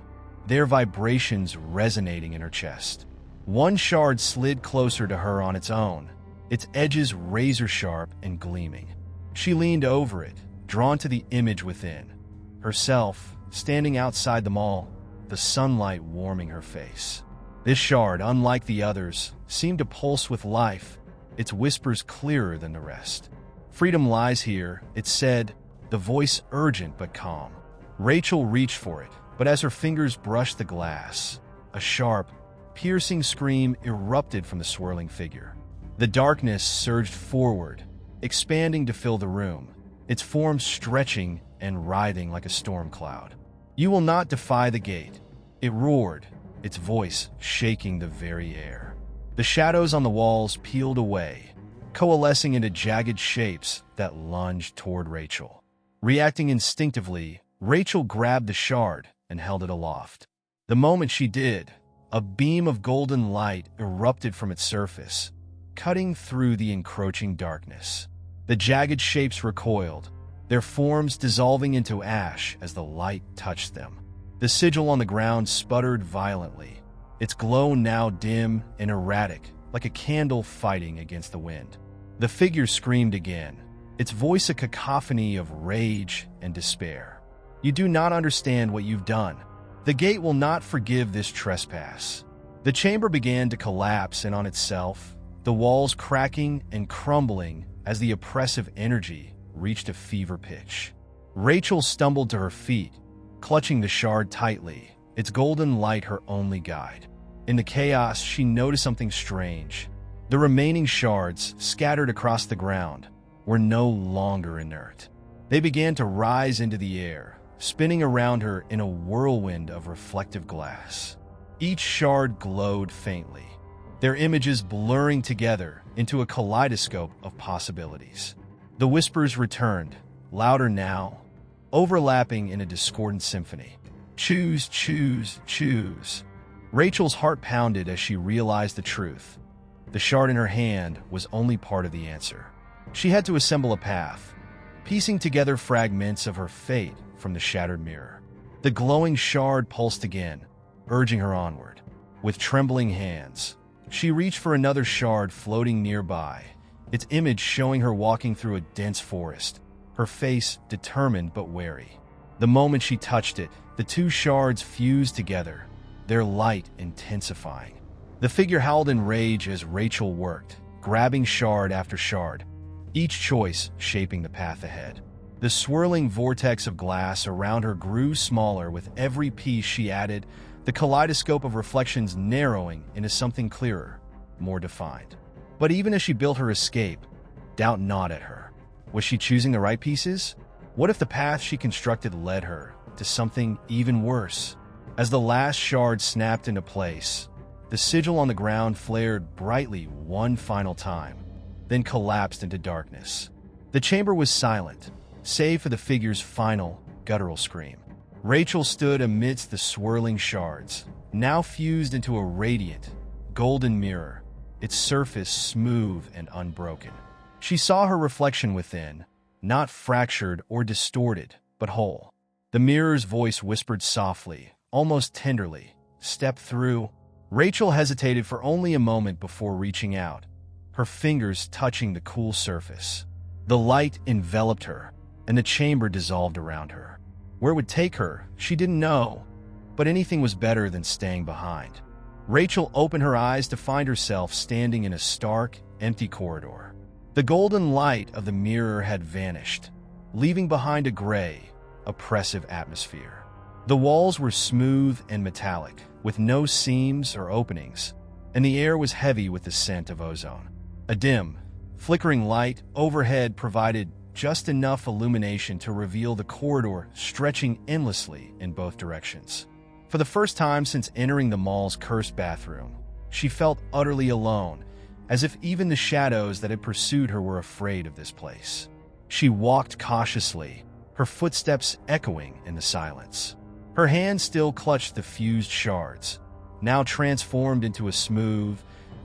their vibrations resonating in her chest. One shard slid closer to her on its own, its edges razor-sharp and gleaming. She leaned over it, drawn to the image within, herself standing outside the mall, the sunlight warming her face. This shard, unlike the others, seemed to pulse with life, its whispers clearer than the rest. "Freedom lies here," it said, the voice urgent but calm. Rachel reached for it, but as her fingers brushed the glass, a sharp, piercing scream erupted from the swirling figure. The darkness surged forward, expanding to fill the room, its form stretching and writhing like a storm cloud. "You will not defy the gate," it roared, its voice shaking the very air. The shadows on the walls peeled away, coalescing into jagged shapes that lunged toward Rachel. Reacting instinctively, Rachel grabbed the shard and held it aloft. The moment she did, a beam of golden light erupted from its surface, cutting through the encroaching darkness. The jagged shapes recoiled, their forms dissolving into ash as the light touched them. The sigil on the ground sputtered violently, its glow now dim and erratic, like a candle fighting against the wind. The figure screamed again, its voice a cacophony of rage and despair. "You do not understand what you've done. The gate will not forgive this trespass. The chamber began to collapse in on itself, the walls cracking and crumbling as the oppressive energy reached a fever pitch. Rachel stumbled to her feet, clutching the shard tightly, its golden light her only guide. In the chaos, she noticed something strange. The remaining shards, scattered across the ground, were no longer inert. They began to rise into the air, spinning around her in a whirlwind of reflective glass. Each shard glowed faintly, their images blurring together into a kaleidoscope of possibilities. The whispers returned, louder now, overlapping in a discordant symphony. Choose, choose, choose. Rachel's heart pounded as she realized the truth. The shard in her hand was only part of the answer. She had to assemble a path, piecing together fragments of her fate from the shattered mirror. The glowing shard pulsed again, urging her onward. With trembling hands, she reached for another shard floating nearby, its image showing her walking through a dense forest, her face determined but wary. The moment she touched it, the two shards fused together, their light intensifying. The figure howled in rage as Rachel worked, grabbing shard after shard, each choice shaping the path ahead. The swirling vortex of glass around her grew smaller with every piece she added, the kaleidoscope of reflections narrowing into something clearer, more defined. But even as she built her escape, doubt gnawed at her. Was she choosing the right pieces? What if the path she constructed led her to something even worse? As the last shard snapped into place, the sigil on the ground flared brightly one final time, then collapsed into darkness. The chamber was silent, save for the figure's final, guttural scream. Rachel stood amidst the swirling shards, now fused into a radiant, golden mirror, its surface smooth and unbroken. She saw her reflection within, not fractured or distorted, but whole. The mirror's voice whispered softly, almost tenderly, "Step through." Rachel hesitated for only a moment before reaching out, her fingers touching the cool surface. The light enveloped her, and the chamber dissolved around her. Where it would take her, she didn't know, but anything was better than staying behind. Rachel opened her eyes to find herself standing in a stark, empty corridor. The golden light of the mirror had vanished, leaving behind a gray, oppressive atmosphere. The walls were smooth and metallic, with no seams or openings, and the air was heavy with the scent of ozone. A dim, flickering light overhead provided just enough illumination to reveal the corridor stretching endlessly in both directions. For the first time since entering the mall's cursed bathroom, she felt utterly alone, as if even the shadows that had pursued her were afraid of this place. She walked cautiously, her footsteps echoing in the silence. Her hand still clutched the fused shards, now transformed into a smooth,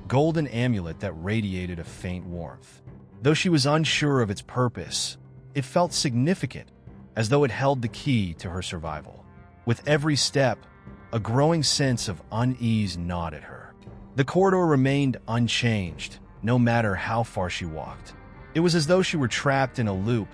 golden amulet that radiated a faint warmth. Though she was unsure of its purpose, it felt significant, as though it held the key to her survival. With every step, a growing sense of unease gnawed at her. The corridor remained unchanged, no matter how far she walked. It was as though she were trapped in a loop,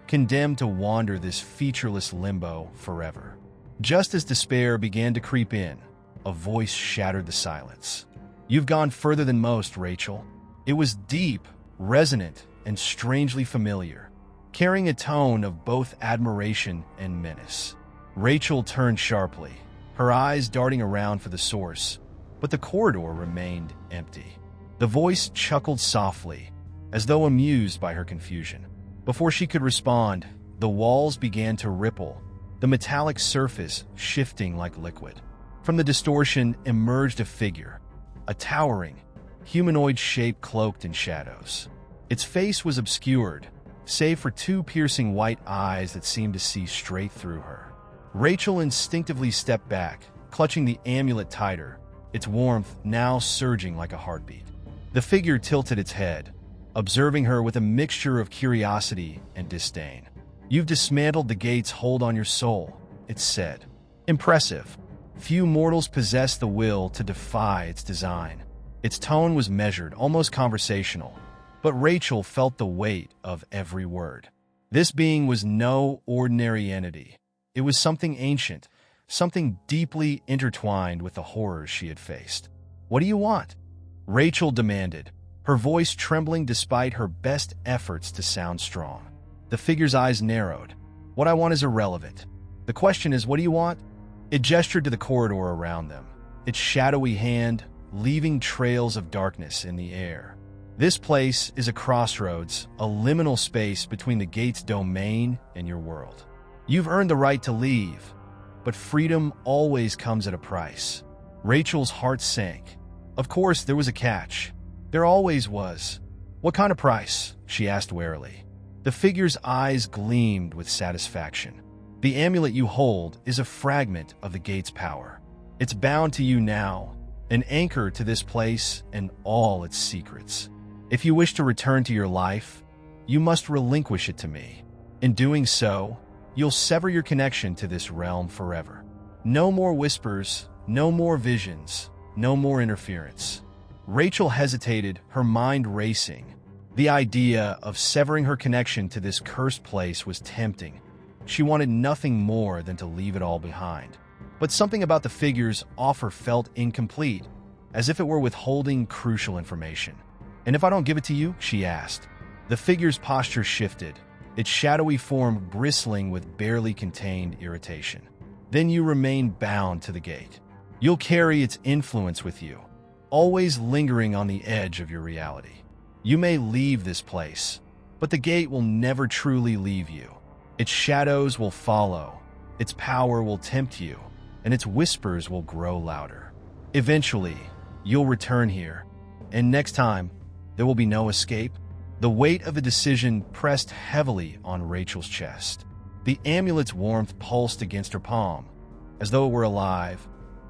condemned to wander this featureless limbo forever. Just as despair began to creep in, a voice shattered the silence. "You've gone further than most, Rachel." It was deep, resonant, and strangely familiar, carrying a tone of both admiration and menace. Rachel turned sharply, her eyes darting around for the source, but the corridor remained empty. The voice chuckled softly, as though amused by her confusion. Before she could respond, the walls began to ripple, the metallic surface shifting like liquid. From the distortion emerged a figure, a towering, humanoid shape cloaked in shadows. Its face was obscured, save for two piercing white eyes that seemed to see straight through her. Rachel instinctively stepped back, clutching the amulet tighter, its warmth now surging like a heartbeat. The figure tilted its head, observing her with a mixture of curiosity and disdain. "You've dismantled the gate's hold on your soul," it said. "Impressive. Few mortals possess the will to defy its design." Its tone was measured, almost conversational, but Rachel felt the weight of every word. This being was no ordinary entity. It was something ancient, something deeply intertwined with the horrors she had faced. What do you want? Rachel demanded, her voice trembling despite her best efforts to sound strong. The figure's eyes narrowed. What I want is irrelevant. The question is, what do you want? It gestured to the corridor around them, its shadowy hand leaving trails of darkness in the air. This place is a crossroads, a liminal space between the gate's domain and your world. You've earned the right to leave, but freedom always comes at a price. Rachel's heart sank. Of course, there was a catch. There always was. What kind of price? She asked warily. The figure's eyes gleamed with satisfaction. The amulet you hold is a fragment of the gate's power. It's bound to you now, an anchor to this place and all its secrets. If you wish to return to your life, you must relinquish it to me. In doing so, you'll sever your connection to this realm forever. No more whispers, no more visions, no more interference. Rachel hesitated, her mind racing. The idea of severing her connection to this cursed place was tempting. She wanted nothing more than to leave it all behind. But something about the figure's offer felt incomplete, as if it were withholding crucial information. And if I don't give it to you? She asked. The figure's posture shifted, its shadowy form bristling with barely contained irritation. Then you remain bound to the gate. You'll carry its influence with you, always lingering on the edge of your reality. You may leave this place, but the gate will never truly leave you. Its shadows will follow, its power will tempt you, and its whispers will grow louder. Eventually, you'll return here, and next time, there will be no escape. The weight of a decision pressed heavily on Rachel's chest. The amulet's warmth pulsed against her palm, as though it were alive,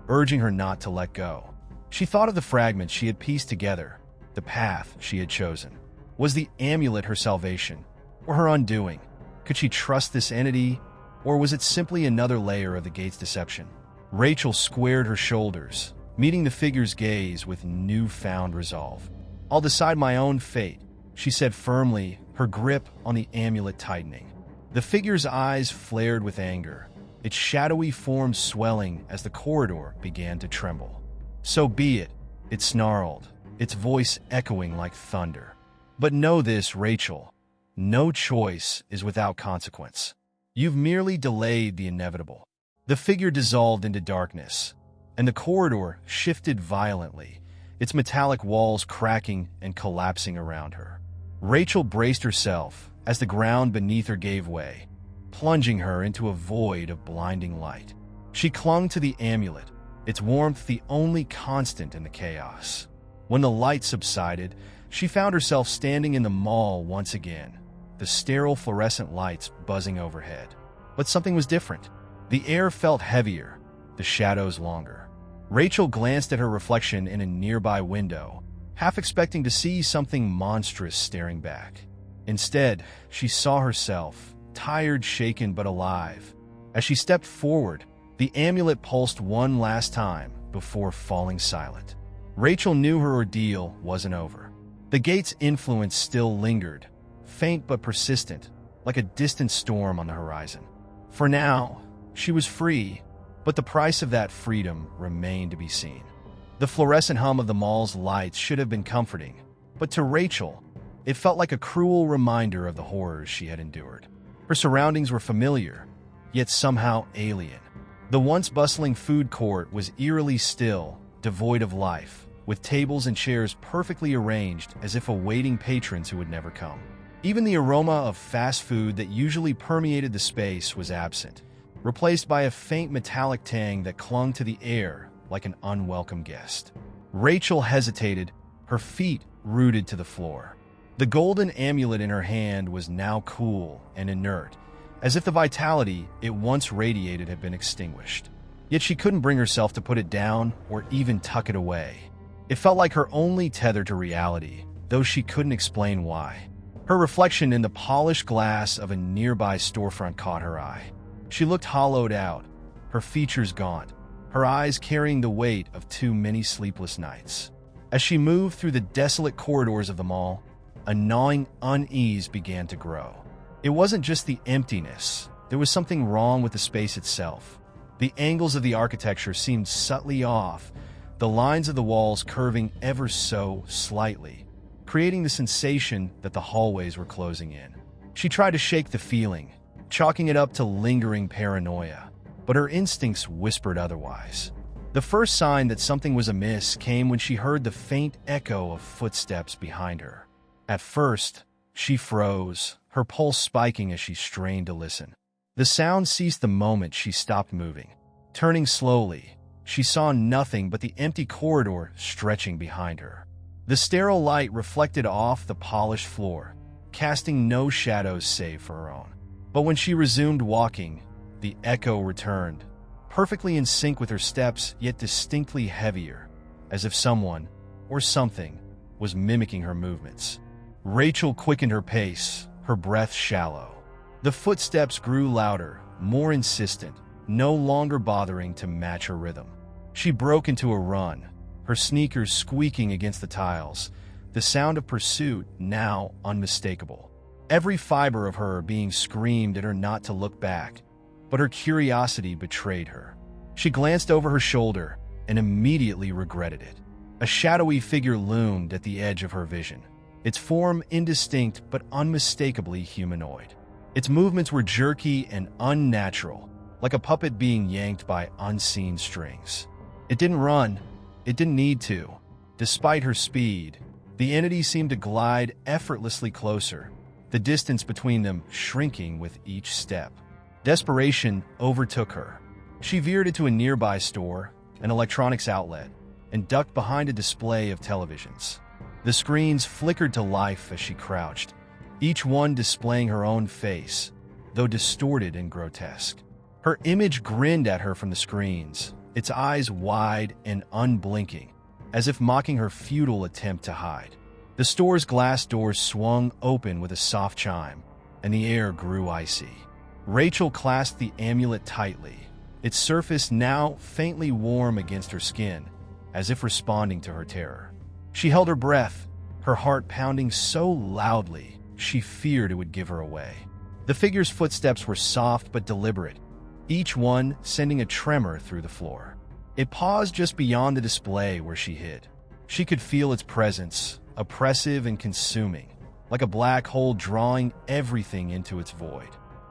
urging her not to let go. She thought of the fragments she had pieced together, the path she had chosen. Was the amulet her salvation, or her undoing? Could she trust this entity, or was it simply another layer of the gate's deception? Rachel squared her shoulders, meeting the figure's gaze with newfound resolve. I'll decide my own fate, she said firmly, her grip on the amulet tightening. The figure's eyes flared with anger, its shadowy form swelling as the corridor began to tremble. So be it, it snarled, its voice echoing like thunder. But know this, Rachel, no choice is without consequence. You've merely delayed the inevitable. The figure dissolved into darkness, and the corridor shifted violently, its metallic walls cracking and collapsing around her. Rachel braced herself as the ground beneath her gave way, plunging her into a void of blinding light. She clung to the amulet, its warmth the only constant in the chaos. When the light subsided, she found herself standing in the mall once again, the sterile fluorescent lights buzzing overhead. But something was different. The air felt heavier, the shadows longer. Rachel glanced at her reflection in a nearby window, half expecting to see something monstrous staring back. Instead, she saw herself, tired, shaken, but alive. As she stepped forward, the amulet pulsed one last time before falling silent. Rachel knew her ordeal wasn't over. The gate's influence still lingered, faint but persistent, like a distant storm on the horizon. For now, she was free, but the price of that freedom remained to be seen. The fluorescent hum of the mall's lights should have been comforting, but to Rachel, it felt like a cruel reminder of the horrors she had endured. Her surroundings were familiar, yet somehow alien. The once bustling food court was eerily still, devoid of life, with tables and chairs perfectly arranged as if awaiting patrons who would never come. Even the aroma of fast food that usually permeated the space was absent, replaced by a faint metallic tang that clung to the air like an unwelcome guest. Rachel hesitated, her feet rooted to the floor. The golden amulet in her hand was now cool and inert, as if the vitality it once radiated had been extinguished. Yet she couldn't bring herself to put it down or even tuck it away. It felt like her only tether to reality, though she couldn't explain why. Her reflection in the polished glass of a nearby storefront caught her eye. She looked hollowed out, her features gaunt, her eyes carrying the weight of too many sleepless nights. As she moved through the desolate corridors of the mall, a gnawing unease began to grow. It wasn't just the emptiness. There was something wrong with the space itself. The angles of the architecture seemed subtly off, the lines of the walls curving ever so slightly, creating the sensation that the hallways were closing in. She tried to shake the feeling, chalking it up to lingering paranoia, but her instincts whispered otherwise. The first sign that something was amiss came when she heard the faint echo of footsteps behind her. At first, she froze, her pulse spiking as she strained to listen. The sound ceased the moment she stopped moving. Turning slowly, she saw nothing but the empty corridor stretching behind her. The sterile light reflected off the polished floor, casting no shadows save for her own. But when she resumed walking, the echo returned, perfectly in sync with her steps, yet distinctly heavier, as if someone, or something, was mimicking her movements. Rachel quickened her pace, her breath shallow. The footsteps grew louder, more insistent, no longer bothering to match her rhythm. She broke into a run, her sneakers squeaking against the tiles, the sound of pursuit now unmistakable. Every fiber of her being screamed at her not to look back, but her curiosity betrayed her. She glanced over her shoulder and immediately regretted it. A shadowy figure loomed at the edge of her vision, its form indistinct but unmistakably humanoid. Its movements were jerky and unnatural, like a puppet being yanked by unseen strings. It didn't run. It didn't need to. Despite her speed, the entity seemed to glide effortlessly closer, the distance between them shrinking with each step. Desperation overtook her. She veered into a nearby store, an electronics outlet, and ducked behind a display of televisions. The screens flickered to life as she crouched, each one displaying her own face, though distorted and grotesque. Her image grinned at her from the screens, its eyes wide and unblinking, as if mocking her futile attempt to hide. The store's glass doors swung open with a soft chime, and the air grew icy. Rachel clasped the amulet tightly, its surface now faintly warm against her skin, as if responding to her terror. She held her breath, her heart pounding so loudly she feared it would give her away. The figure's footsteps were soft but deliberate, each one sending a tremor through the floor. It paused just beyond the display where she hid. She could feel its presence, oppressive and consuming, like a black hole drawing everything into its void.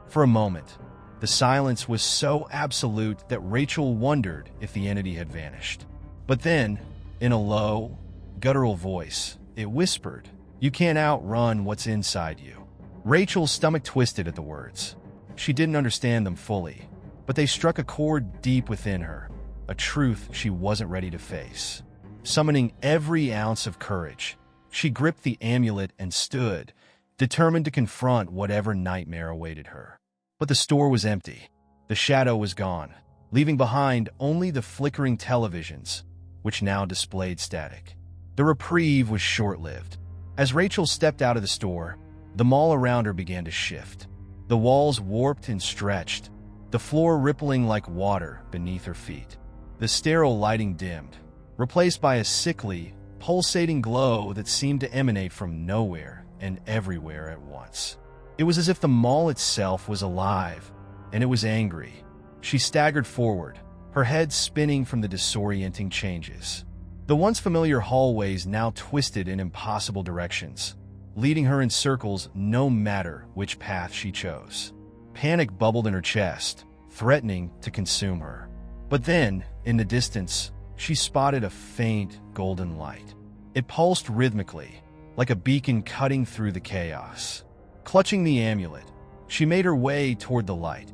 For a moment, the silence was so absolute that Rachel wondered if the entity had vanished. But then, in a low, guttural voice, it whispered, "You can't outrun what's inside you." Rachel's stomach twisted at the words. She didn't understand them fully, but they struck a chord deep within her, a truth she wasn't ready to face. Summoning every ounce of courage, she gripped the amulet and stood, determined to confront whatever nightmare awaited her. But the store was empty. The shadow was gone, leaving behind only the flickering televisions, which now displayed static. The reprieve was short-lived. As Rachel stepped out of the store, the mall around her began to shift. The walls warped and stretched, the floor rippling like water beneath her feet. The sterile lighting dimmed, replaced by a sickly, pulsating glow that seemed to emanate from nowhere and everywhere at once. It was as if the mall itself was alive, and it was angry. She staggered forward, her head spinning from the disorienting changes. The once familiar hallways now twisted in impossible directions, leading her in circles no matter which path she chose. Panic bubbled in her chest, threatening to consume her. But then, in the distance, she spotted a faint golden light. It pulsed rhythmically, like a beacon cutting through the chaos. Clutching the amulet, she made her way toward the light,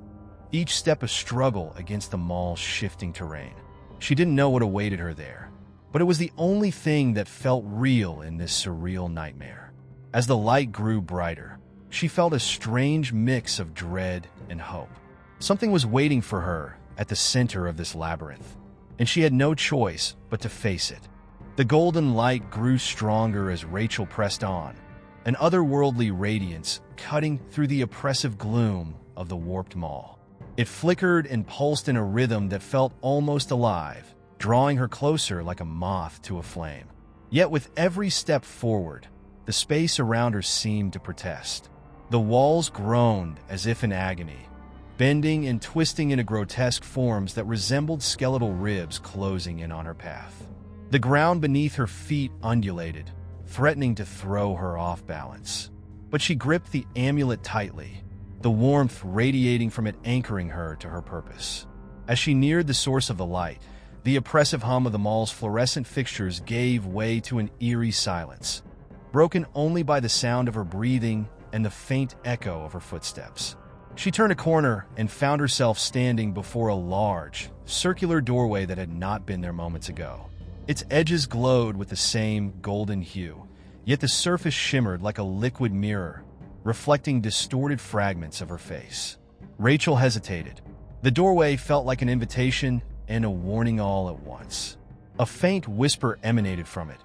each step a struggle against the mall's shifting terrain. She didn't know what awaited her there, but it was the only thing that felt real in this surreal nightmare. As the light grew brighter, she felt a strange mix of dread and hope. Something was waiting for her at the center of this labyrinth, and she had no choice but to face it. The golden light grew stronger as Rachel pressed on, an otherworldly radiance cutting through the oppressive gloom of the warped mall. It flickered and pulsed in a rhythm that felt almost alive, drawing her closer like a moth to a flame. Yet with every step forward, the space around her seemed to protest. The walls groaned as if in agony, bending and twisting into grotesque forms that resembled skeletal ribs closing in on her path. The ground beneath her feet undulated, threatening to throw her off balance. But she gripped the amulet tightly, the warmth radiating from it anchoring her to her purpose. As she neared the source of the light, the oppressive hum of the mall's fluorescent fixtures gave way to an eerie silence, broken only by the sound of her breathing and the faint echo of her footsteps. She turned a corner and found herself standing before a large, circular doorway that had not been there moments ago. Its edges glowed with the same golden hue, yet the surface shimmered like a liquid mirror, reflecting distorted fragments of her face. Rachel hesitated. The doorway felt like an invitation and a warning all at once. A faint whisper emanated from it,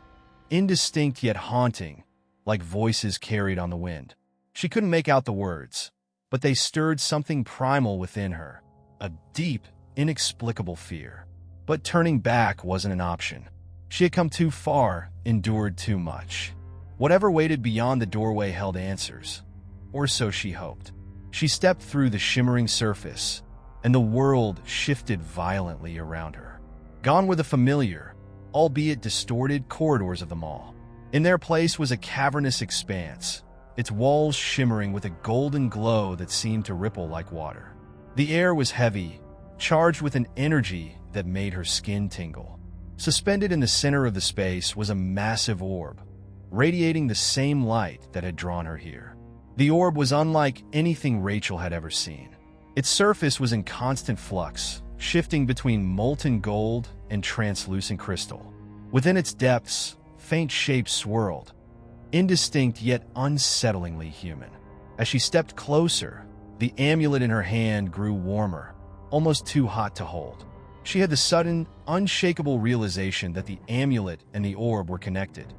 indistinct yet haunting, like voices carried on the wind. She couldn't make out the words, but they stirred something primal within her, a deep, inexplicable fear. But turning back wasn't an option. She had come too far, endured too much. Whatever waited beyond the doorway held answers, or so she hoped. She stepped through the shimmering surface, and the world shifted violently around her. Gone were the familiar, albeit distorted, corridors of the mall. In their place was a cavernous expanse, its walls shimmering with a golden glow that seemed to ripple like water. The air was heavy, charged with an energy that made her skin tingle. Suspended in the center of the space was a massive orb, radiating the same light that had drawn her here. The orb was unlike anything Rachel had ever seen. Its surface was in constant flux, shifting between molten gold and translucent crystal. Within its depths, faint shapes swirled, indistinct yet unsettlingly human. As she stepped closer, the amulet in her hand grew warmer, almost too hot to hold. She had the sudden, unshakable realization that the amulet and the orb were connected,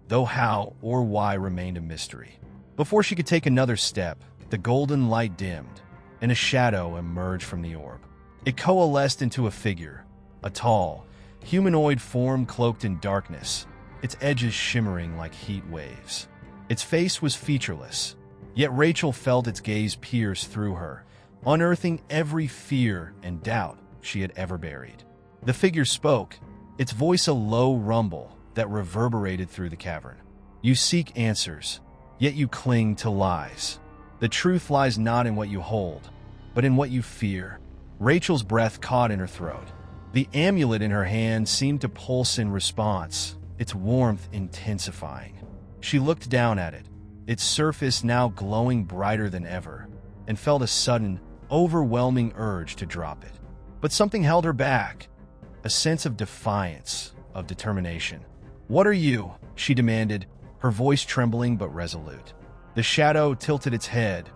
though how or why remained a mystery. Before she could take another step, the golden light dimmed, and a shadow emerged from the orb. It coalesced into a figure, a tall, humanoid form cloaked in darkness, its edges shimmering like heat waves. Its face was featureless, yet Rachel felt its gaze pierce through her, unearthing every fear and doubt she had ever buried. The figure spoke, its voice a low rumble that reverberated through the cavern. You seek answers, yet you cling to lies. The truth lies not in what you hold, but in what you fear. Rachel's breath caught in her throat. The amulet in her hand seemed to pulse in response, its warmth intensifying. She looked down at it, its surface now glowing brighter than ever, and felt a sudden, overwhelming urge to drop it. But something held her back, a sense of defiance, of determination. "What are you?" she demanded, her voice trembling but resolute. The shadow tilted its head,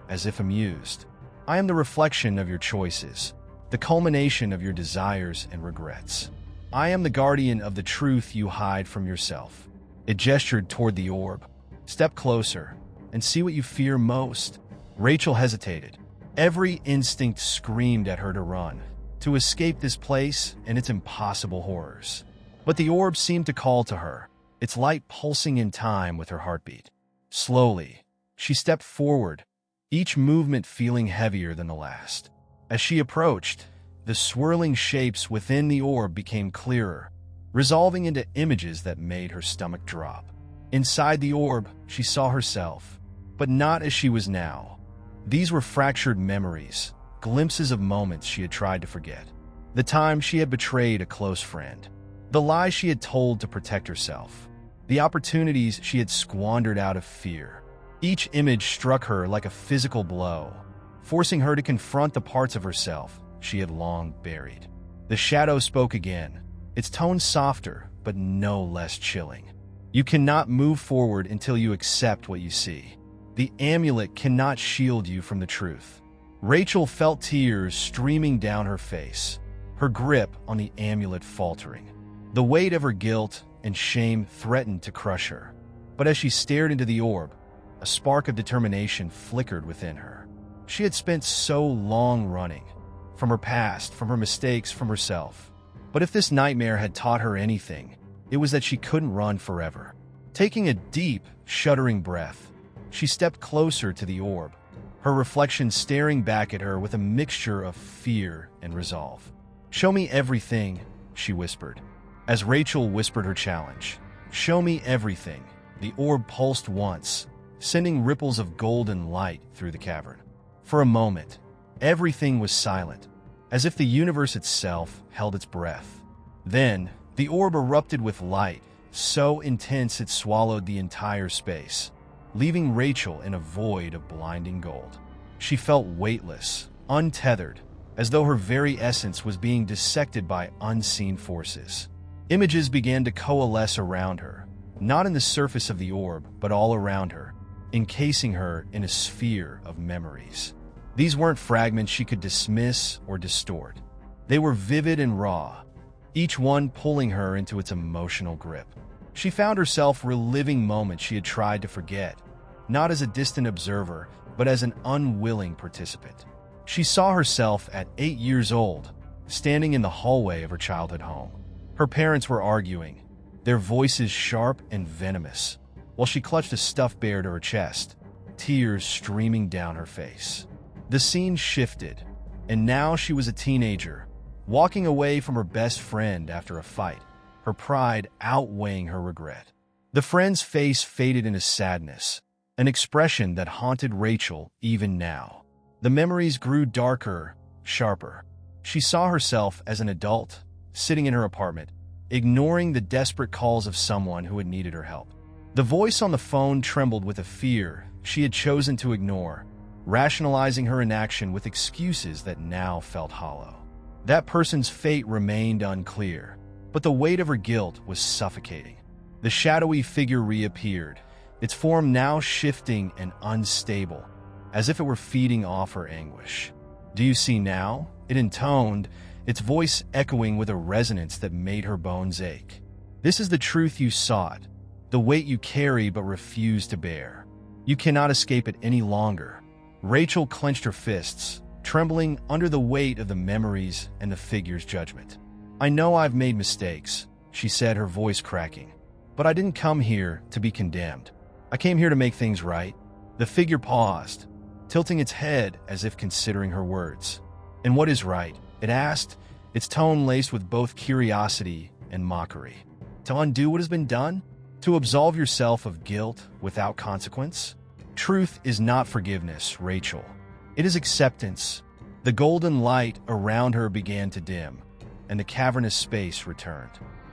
as if amused. "I am the reflection of your choices, the culmination of your desires and regrets. I am the guardian of the truth you hide from yourself." It gestured toward the orb. "Step closer, and see what you fear most." Rachel hesitated. Every instinct screamed at her to run, to escape this place and its impossible horrors. But the orb seemed to call to her, its light pulsing in time with her heartbeat. Slowly, she stepped forward, each movement feeling heavier than the last. As she approached, the swirling shapes within the orb became clearer, resolving into images that made her stomach drop. Inside the orb, she saw herself, but not as she was now. These were fractured memories, glimpses of moments she had tried to forget. The time she had betrayed a close friend, the lies she had told to protect herself, the opportunities she had squandered out of fear. Each image struck her like a physical blow, forcing her to confront the parts of herself she had long buried. The shadow spoke again, its tone softer but no less chilling. "You cannot move forward until you accept what you see. The amulet cannot shield you from the truth." Rachel felt tears streaming down her face, her grip on the amulet faltering. The weight of her guilt and shame threatened to crush her. But as she stared into the orb, a spark of determination flickered within her. She had spent so long running, from her past, from her mistakes, from herself. But if this nightmare had taught her anything, it was that she couldn't run forever. Taking a deep, shuddering breath, she stepped closer to the orb, her reflection staring back at her with a mixture of fear and resolve. "Show me everything," she whispered. As Rachel whispered her challenge, "Show me everything," the orb pulsed once, sending ripples of golden light through the cavern. For a moment, everything was silent, as if the universe itself held its breath. Then, the orb erupted with light, so intense it swallowed the entire space, leaving Rachel in a void of blinding gold. She felt weightless, untethered, as though her very essence was being dissected by unseen forces. Images began to coalesce around her, not in the surface of the orb, but all around her, encasing her in a sphere of memories. These weren't fragments she could dismiss or distort. They were vivid and raw, each one pulling her into its emotional grip. She found herself reliving moments she had tried to forget, not as a distant observer, but as an unwilling participant. She saw herself at 8 years old, standing in the hallway of her childhood home. Her parents were arguing, their voices sharp and venomous, while she clutched a stuffed bear to her chest, tears streaming down her face. The scene shifted, and now she was a teenager, walking away from her best friend after a fight, her pride outweighing her regret. The friend's face faded into sadness, an expression that haunted Rachel even now. The memories grew darker, sharper. She saw herself as an adult, sitting in her apartment, ignoring the desperate calls of someone who had needed her help. The voice on the phone trembled with a fear she had chosen to ignore, rationalizing her inaction with excuses that now felt hollow. That person's fate remained unclear, but the weight of her guilt was suffocating. The shadowy figure reappeared, its form now shifting and unstable, as if it were feeding off her anguish. "Do you see now?" it intoned, its voice echoing with a resonance that made her bones ache. "This is the truth you sought, the weight you carry but refuse to bear. You cannot escape it any longer." Rachel clenched her fists, trembling under the weight of the memories and the figure's judgment. "I know I've made mistakes," she said, her voice cracking, "but I didn't come here to be condemned. I came here to make things right." The figure paused, tilting its head as if considering her words. "And what is right?" it asked, its tone laced with both curiosity and mockery. "To undo what has been done? To absolve yourself of guilt without consequence? Truth is not forgiveness, Rachel. It is acceptance." The golden light around her began to dim, and the cavernous space returned.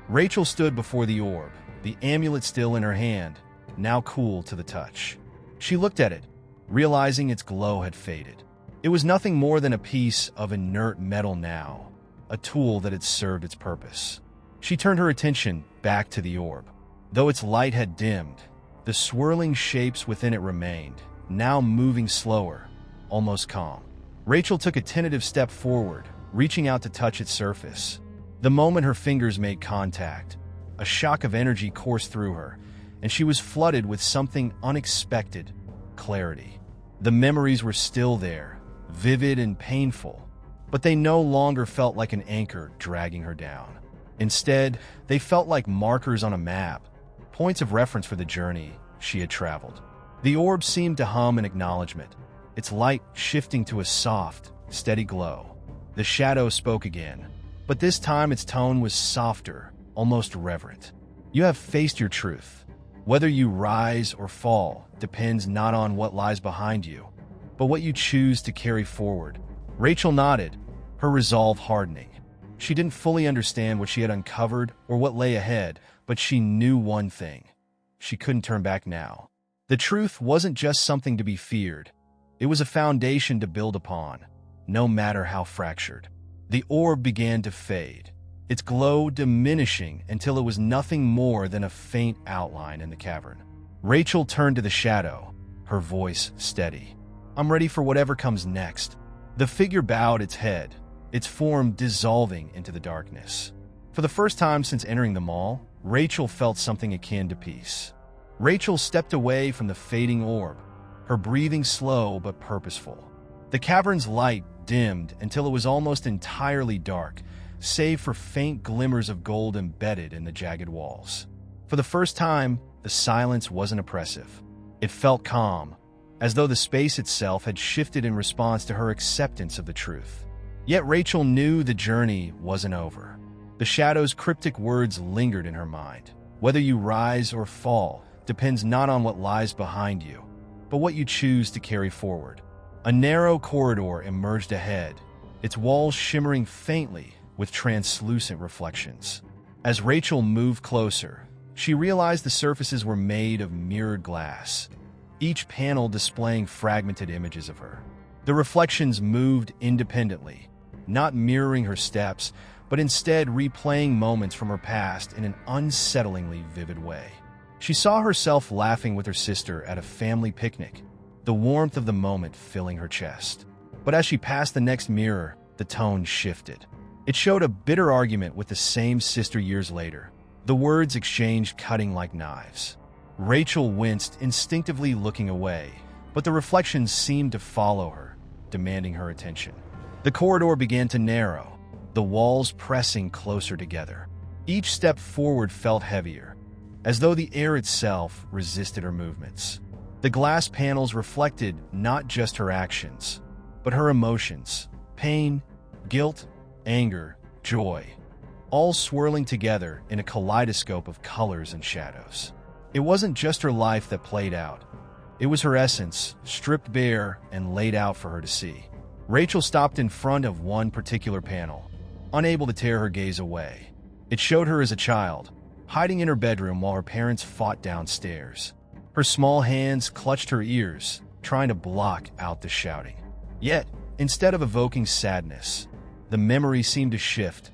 Rachel stood before the orb, the amulet still in her hand, now cool to the touch. She looked at it, realizing its glow had faded. It was nothing more than a piece of inert metal now, a tool that had served its purpose. She turned her attention back to the orb. Though its light had dimmed, the swirling shapes within it remained, now moving slower, almost calm. Rachel took a tentative step forward, reaching out to touch its surface. The moment her fingers made contact, a shock of energy coursed through her, and she was flooded with something unexpected: clarity. The memories were still there, vivid and painful, but they no longer felt like an anchor dragging her down. Instead, they felt like markers on a map, points of reference for the journey she had traveled. The orb seemed to hum in acknowledgement, its light shifting to a soft, steady glow. The shadow spoke again, but this time its tone was softer, almost reverent. "You have faced your truth. Whether you rise or fall depends not on what lies behind you, but what you choose to carry forward." Rachel nodded, her resolve hardening. She didn't fully understand what she had uncovered or what lay ahead, but she knew one thing: she couldn't turn back now. The truth wasn't just something to be feared. It was a foundation to build upon, no matter how fractured. The orb began to fade, its glow diminishing until it was nothing more than a faint outline in the cavern. Rachel turned to the shadow, her voice steady. "I'm ready for whatever comes next." The figure bowed its head, its form dissolving into the darkness. For the first time since entering the mall, Rachel felt something akin to peace. Rachel stepped away from the fading orb, her breathing slow but purposeful. The cavern's light dimmed until it was almost entirely dark, save for faint glimmers of gold embedded in the jagged walls. For the first time, the silence wasn't oppressive. It felt calm, as though the space itself had shifted in response to her acceptance of the truth. Yet Rachel knew the journey wasn't over. The The shadow's cryptic words lingered in her mind. Whether you rise or fall depends not on what lies behind you, but what you choose to carry forward. A narrow corridor emerged ahead, its walls shimmering faintly with translucent reflections. As Rachel moved closer, she realized the surfaces were made of mirrored glass, each panel displaying fragmented images of her. The reflections moved independently, not mirroring her steps, but instead replaying moments from her past in an unsettlingly vivid way. She saw herself laughing with her sister at a family picnic, the warmth of the moment filling her chest. But as she passed the next mirror, the tone shifted. It showed a bitter argument with the same sister years later, the words exchanged cutting like knives. Rachel winced, instinctively looking away, but the reflections seemed to follow her, demanding her attention. The corridor began to narrow, the walls pressing closer together. Each step forward felt heavier, as though the air itself resisted her movements. The glass panels reflected not just her actions, but her emotions: pain, guilt, anger, joy, all swirling together in a kaleidoscope of colors and shadows. It wasn't just her life that played out. It was her essence, stripped bare and laid out for her to see. Rachel stopped in front of one particular panel, unable to tear her gaze away. It showed her as a child, hiding in her bedroom while her parents fought downstairs. Her small hands clutched her ears, trying to block out the shouting. Yet, instead of evoking sadness, the memory seemed to shift,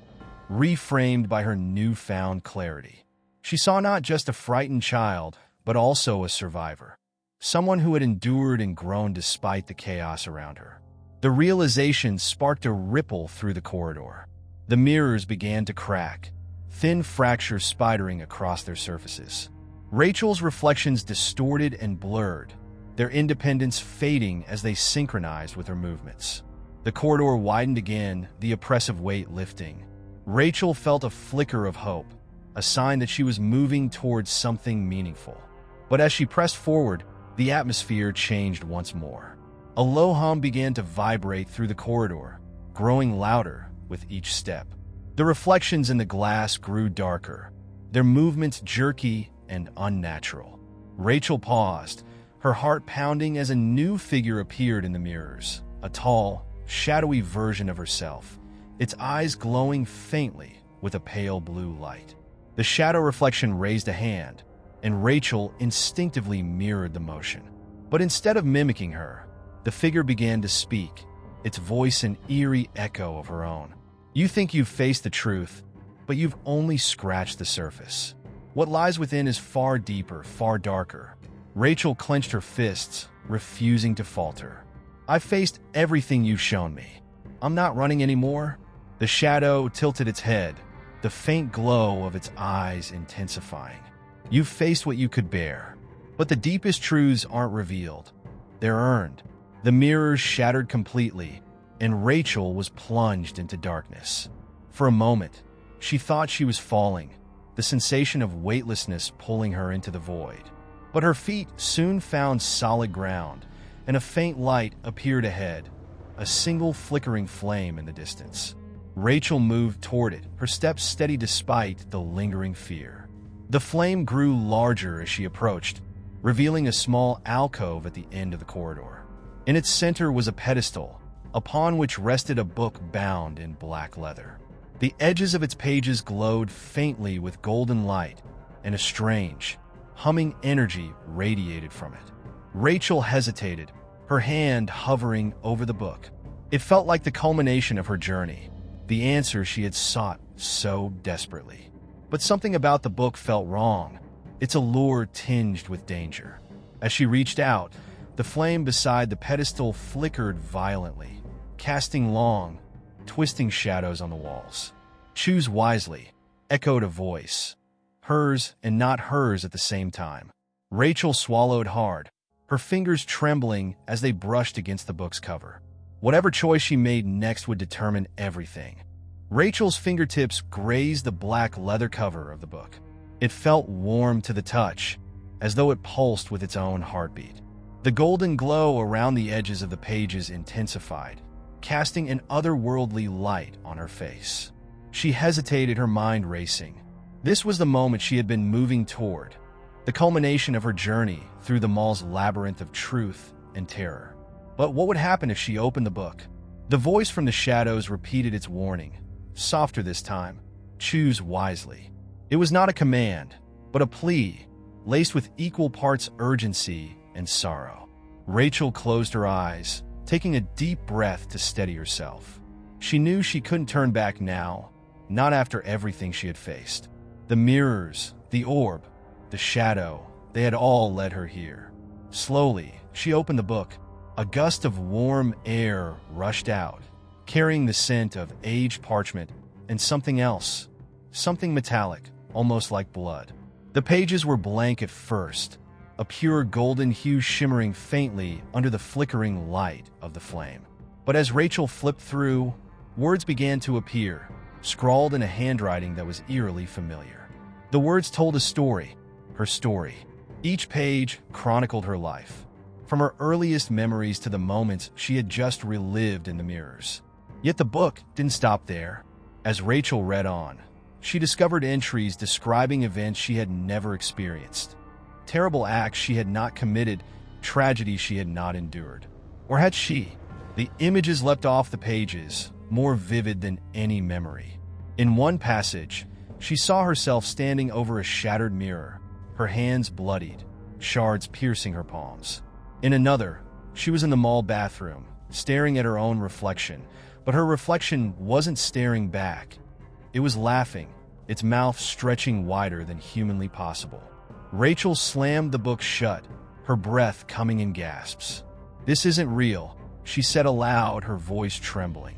reframed by her newfound clarity. She saw not just a frightened child, but also a survivor, someone who had endured and grown despite the chaos around her. The realization sparked a ripple through the corridor. The mirrors began to crack, thin fractures spidering across their surfaces. Rachel's reflections distorted and blurred, their independence fading as they synchronized with her movements. The corridor widened again, the oppressive weight lifting. Rachel felt a flicker of hope, a sign that she was moving towards something meaningful. But as she pressed forward, the atmosphere changed once more. A low hum began to vibrate through the corridor, growing louder with each step. The reflections in the glass grew darker, their movements jerky and unnatural. Rachel paused, her heart pounding as a new figure appeared in the mirrors, a tall, shadowy version of herself, its eyes glowing faintly with a pale blue light. The shadow reflection raised a hand, and Rachel instinctively mirrored the motion. But instead of mimicking her, the figure began to speak, its voice an eerie echo of her own. You think you've faced the truth, but you've only scratched the surface. What lies within is far deeper, far darker. Rachel clenched her fists, refusing to falter. I've faced everything you've shown me. I'm not running anymore. The shadow tilted its head, the faint glow of its eyes intensifying. You've faced what you could bear, but the deepest truths aren't revealed. They're earned. The mirrors shattered completely, and Rachel was plunged into darkness. For a moment, she thought she was falling, the sensation of weightlessness pulling her into the void. But her feet soon found solid ground, and a faint light appeared ahead, a single flickering flame in the distance. Rachel moved toward it, her steps steady despite the lingering fear. The flame grew larger as she approached, revealing a small alcove at the end of the corridor. In its center was a pedestal, upon which rested a book bound in black leather. The edges of its pages glowed faintly with golden light, and a strange, humming energy radiated from it. Rachel hesitated, her hand hovering over the book. It felt like the culmination of her journey, the answer she had sought so desperately. But something about the book felt wrong, its allure tinged with danger. As she reached out, the flame beside the pedestal flickered violently, casting long, twisting shadows on the walls. Choose wisely, echoed a voice. Hers and not hers at the same time. Rachel swallowed hard, her fingers trembling as they brushed against the book's cover. Whatever choice she made next would determine everything. Rachel's fingertips grazed the black leather cover of the book. It felt warm to the touch, as though it pulsed with its own heartbeat. The golden glow around the edges of the pages intensified, casting an otherworldly light on her face. She hesitated, her mind racing. This was the moment she had been moving toward, the culmination of her journey through the mall's labyrinth of truth and terror. But what would happen if she opened the book? The voice from the shadows repeated its warning, softer this time. Choose wisely. It was not a command, but a plea, laced with equal parts urgency and sorrow. Rachel closed her eyes, taking a deep breath to steady herself. She knew she couldn't turn back now, not after everything she had faced. The mirrors, the orb, the shadow, they had all led her here. Slowly, she opened the book. A gust of warm air rushed out, carrying the scent of aged parchment and something else, something metallic, almost like blood. The pages were blank at first, a pure golden hue shimmering faintly under the flickering light of the flame. But as Rachel flipped through, words began to appear, scrawled in a handwriting that was eerily familiar. The words told a story, her story. Each page chronicled her life, from her earliest memories to the moments she had just relived in the mirrors. Yet the book didn't stop there. As Rachel read on, she discovered entries describing events she had never experienced, terrible acts she had not committed, tragedies she had not endured. Or had she? The images leapt off the pages, more vivid than any memory. In one passage, she saw herself standing over a shattered mirror, her hands bloodied, shards piercing her palms. In another, she was in the mall bathroom, staring at her own reflection, but her reflection wasn't staring back. It was laughing, its mouth stretching wider than humanly possible. Rachel slammed the book shut, her breath coming in gasps. "This isn't real," she said aloud, her voice trembling.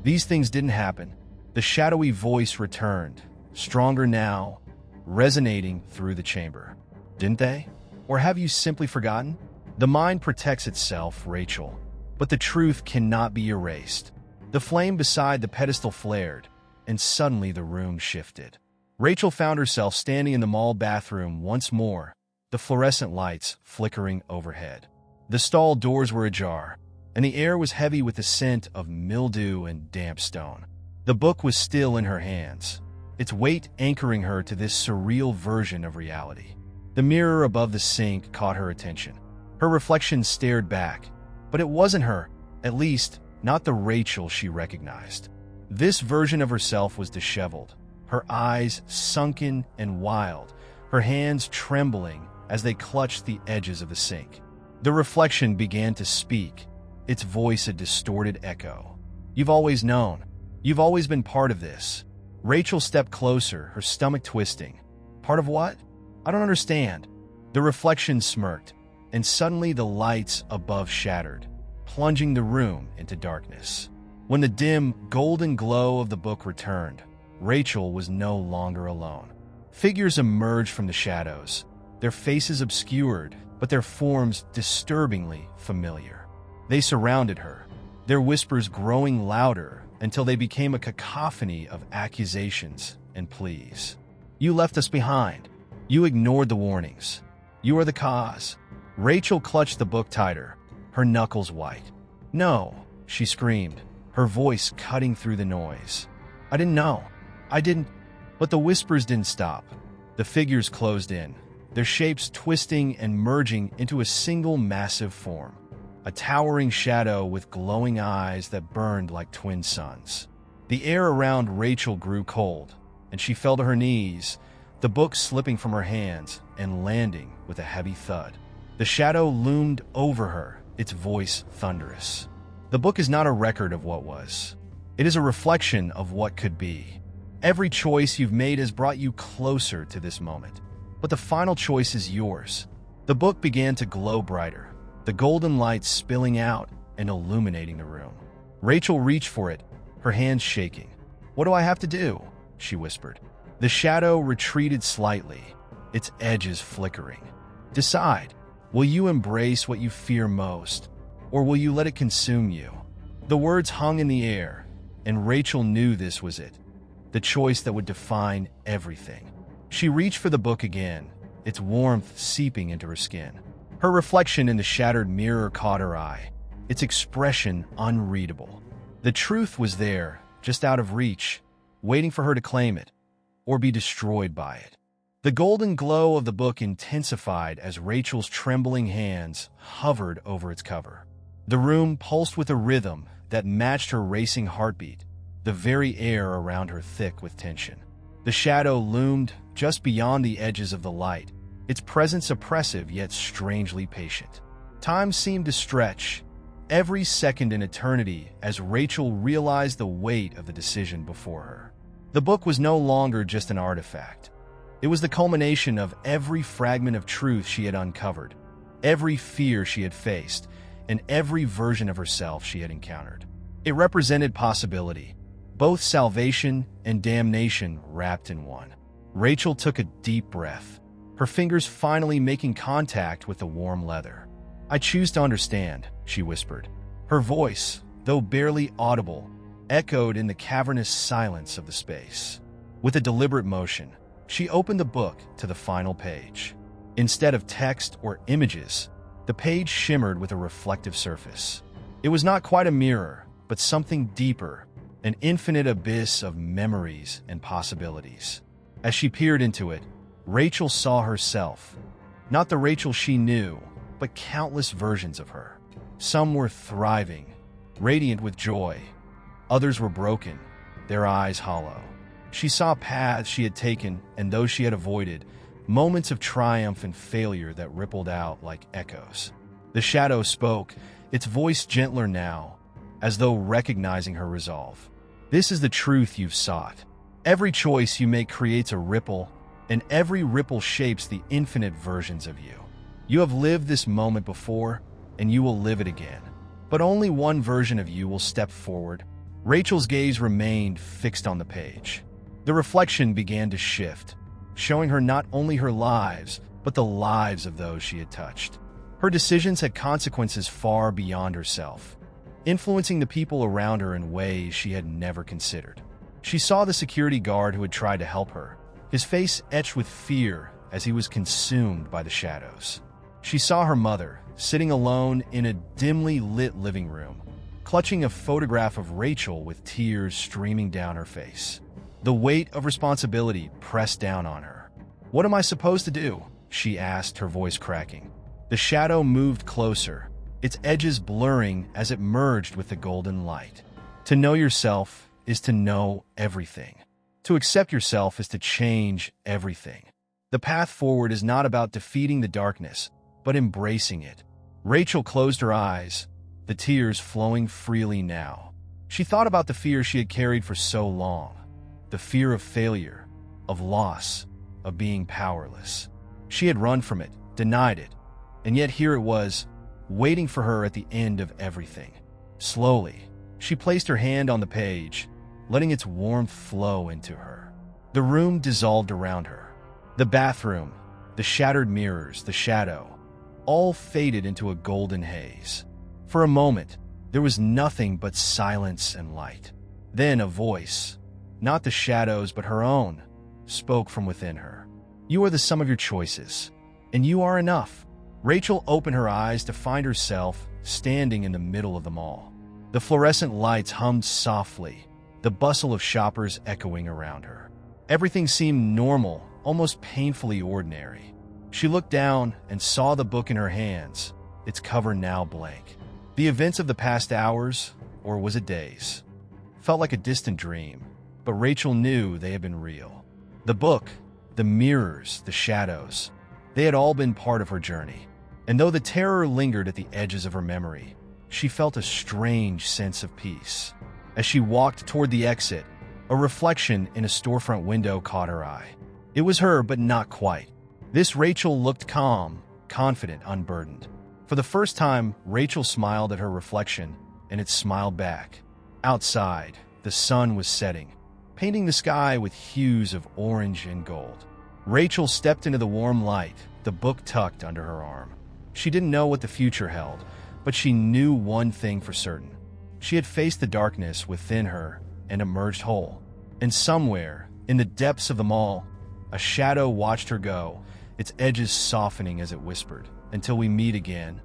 "These things didn't happen." The shadowy voice returned, stronger now, resonating through the chamber. "Didn't they? Or have you simply forgotten? The mind protects itself, Rachel, but the truth cannot be erased." The flame beside the pedestal flared, and suddenly the room shifted. Rachel found herself standing in the mall bathroom once more, the fluorescent lights flickering overhead. The stall doors were ajar, and the air was heavy with the scent of mildew and damp stone. The book was still in her hands, its weight anchoring her to this surreal version of reality. The mirror above the sink caught her attention. Her reflection stared back, but it wasn't her, at least not the Rachel she recognized. This version of herself was disheveled, her eyes sunken and wild, her hands trembling as they clutched the edges of the sink. The reflection began to speak, its voice a distorted echo. "You've always known. You've always been part of this." Rachel stepped closer, her stomach twisting. "Part of what? I don't understand." The reflection smirked, and suddenly the lights above shattered, plunging the room into darkness. When the dim, golden glow of the book returned, Rachel was no longer alone. Figures emerged from the shadows, their faces obscured, but their forms disturbingly familiar. They surrounded her, their whispers growing louder until they became a cacophony of accusations and pleas. "You left us behind. You ignored the warnings. You are the cause." Rachel clutched the book tighter, her knuckles white. "No," she screamed, her voice cutting through the noise. "I didn't know. I didn't." But the whispers didn't stop. The figures closed in, their shapes twisting and merging into a single massive form, a towering shadow with glowing eyes that burned like twin suns. The air around Rachel grew cold, and she fell to her knees, the book slipping from her hands and landing with a heavy thud. The shadow loomed over her, its voice thunderous. The book is not a record of what was. It is a reflection of what could be. Every choice you've made has brought you closer to this moment, but the final choice is yours. The book began to glow brighter, the golden light spilling out and illuminating the room. Rachel reached for it, her hands shaking. "What do I have to do?" she whispered. The shadow retreated slightly, its edges flickering. "Decide. Will you embrace what you fear most, or will you let it consume you?" The words hung in the air, and Rachel knew this was it, the choice that would define everything. She reached for the book again, its warmth seeping into her skin. Her reflection in the shattered mirror caught her eye, its expression unreadable. The truth was there, just out of reach, waiting for her to claim it or be destroyed by it. The golden glow of the book intensified as Rachel's trembling hands hovered over its cover. The room pulsed with a rhythm that matched her racing heartbeat, the very air around her thick with tension. The shadow loomed just beyond the edges of the light, its presence oppressive yet strangely patient. Time seemed to stretch, every second an eternity, as Rachel realized the weight of the decision before her. The book was no longer just an artifact. It was the culmination of every fragment of truth she had uncovered, every fear she had faced, and every version of herself she had encountered. It represented possibility, both salvation and damnation wrapped in one. Rachel took a deep breath, her fingers finally making contact with the warm leather. "I choose to understand," she whispered. Her voice, though barely audible, echoed in the cavernous silence of the space. With a deliberate motion, she opened the book to the final page. Instead of text or images, the page shimmered with a reflective surface. It was not quite a mirror, but something deeper, an infinite abyss of memories and possibilities. As she peered into it, Rachel saw herself, not the Rachel she knew, but countless versions of her. Some were thriving, radiant with joy. Others were broken, their eyes hollow. She saw paths she had taken and those she had avoided, moments of triumph and failure that rippled out like echoes. The shadow spoke, its voice gentler now, as though recognizing her resolve. "This is the truth you've sought. Every choice you make creates a ripple, and every ripple shapes the infinite versions of you. You have lived this moment before, and you will live it again. But only one version of you will step forward." Rachel's gaze remained fixed on the page. The reflection began to shift, showing her not only her lives, but the lives of those she had touched. Her decisions had consequences far beyond herself, influencing the people around her in ways she had never considered. She saw the security guard who had tried to help her, his face etched with fear as he was consumed by the shadows. She saw her mother, sitting alone in a dimly lit living room, clutching a photograph of Rachel with tears streaming down her face. The weight of responsibility pressed down on her. "What am I supposed to do?" she asked, her voice cracking. The shadow moved closer, its edges blurring as it merged with the golden light. "To know yourself is to know everything. To accept yourself is to change everything. The path forward is not about defeating the darkness, but embracing it." Rachel closed her eyes, the tears flowing freely now. She thought about the fear she had carried for so long, the fear of failure, of loss, of being powerless. She had run from it, denied it, and yet here it was, waiting for her at the end of everything. Slowly, she placed her hand on the page, letting its warmth flow into her. The room dissolved around her. The bathroom, the shattered mirrors, the shadow, all faded into a golden haze. For a moment, there was nothing but silence and light. Then a voice, not the shadow's but her own, spoke from within her. "You are the sum of your choices, and you are enough." Rachel opened her eyes to find herself standing in the middle of the mall. The fluorescent lights hummed softly, the bustle of shoppers echoing around her. Everything seemed normal, almost painfully ordinary. She looked down and saw the book in her hands, its cover now blank. The events of the past hours, or was it days, felt like a distant dream, but Rachel knew they had been real. The book, the mirrors, the shadows, they had all been part of her journey. And though the terror lingered at the edges of her memory, she felt a strange sense of peace. As she walked toward the exit, a reflection in a storefront window caught her eye. It was her, but not quite. This Rachel looked calm, confident, unburdened. For the first time, Rachel smiled at her reflection, and it smiled back. Outside, the sun was setting, painting the sky with hues of orange and gold. Rachel stepped into the warm light, the book tucked under her arm. She didn't know what the future held, but she knew one thing for certain. She had faced the darkness within her and emerged whole. And somewhere, in the depths of the mall, a shadow watched her go, its edges softening as it whispered, "Until we meet again,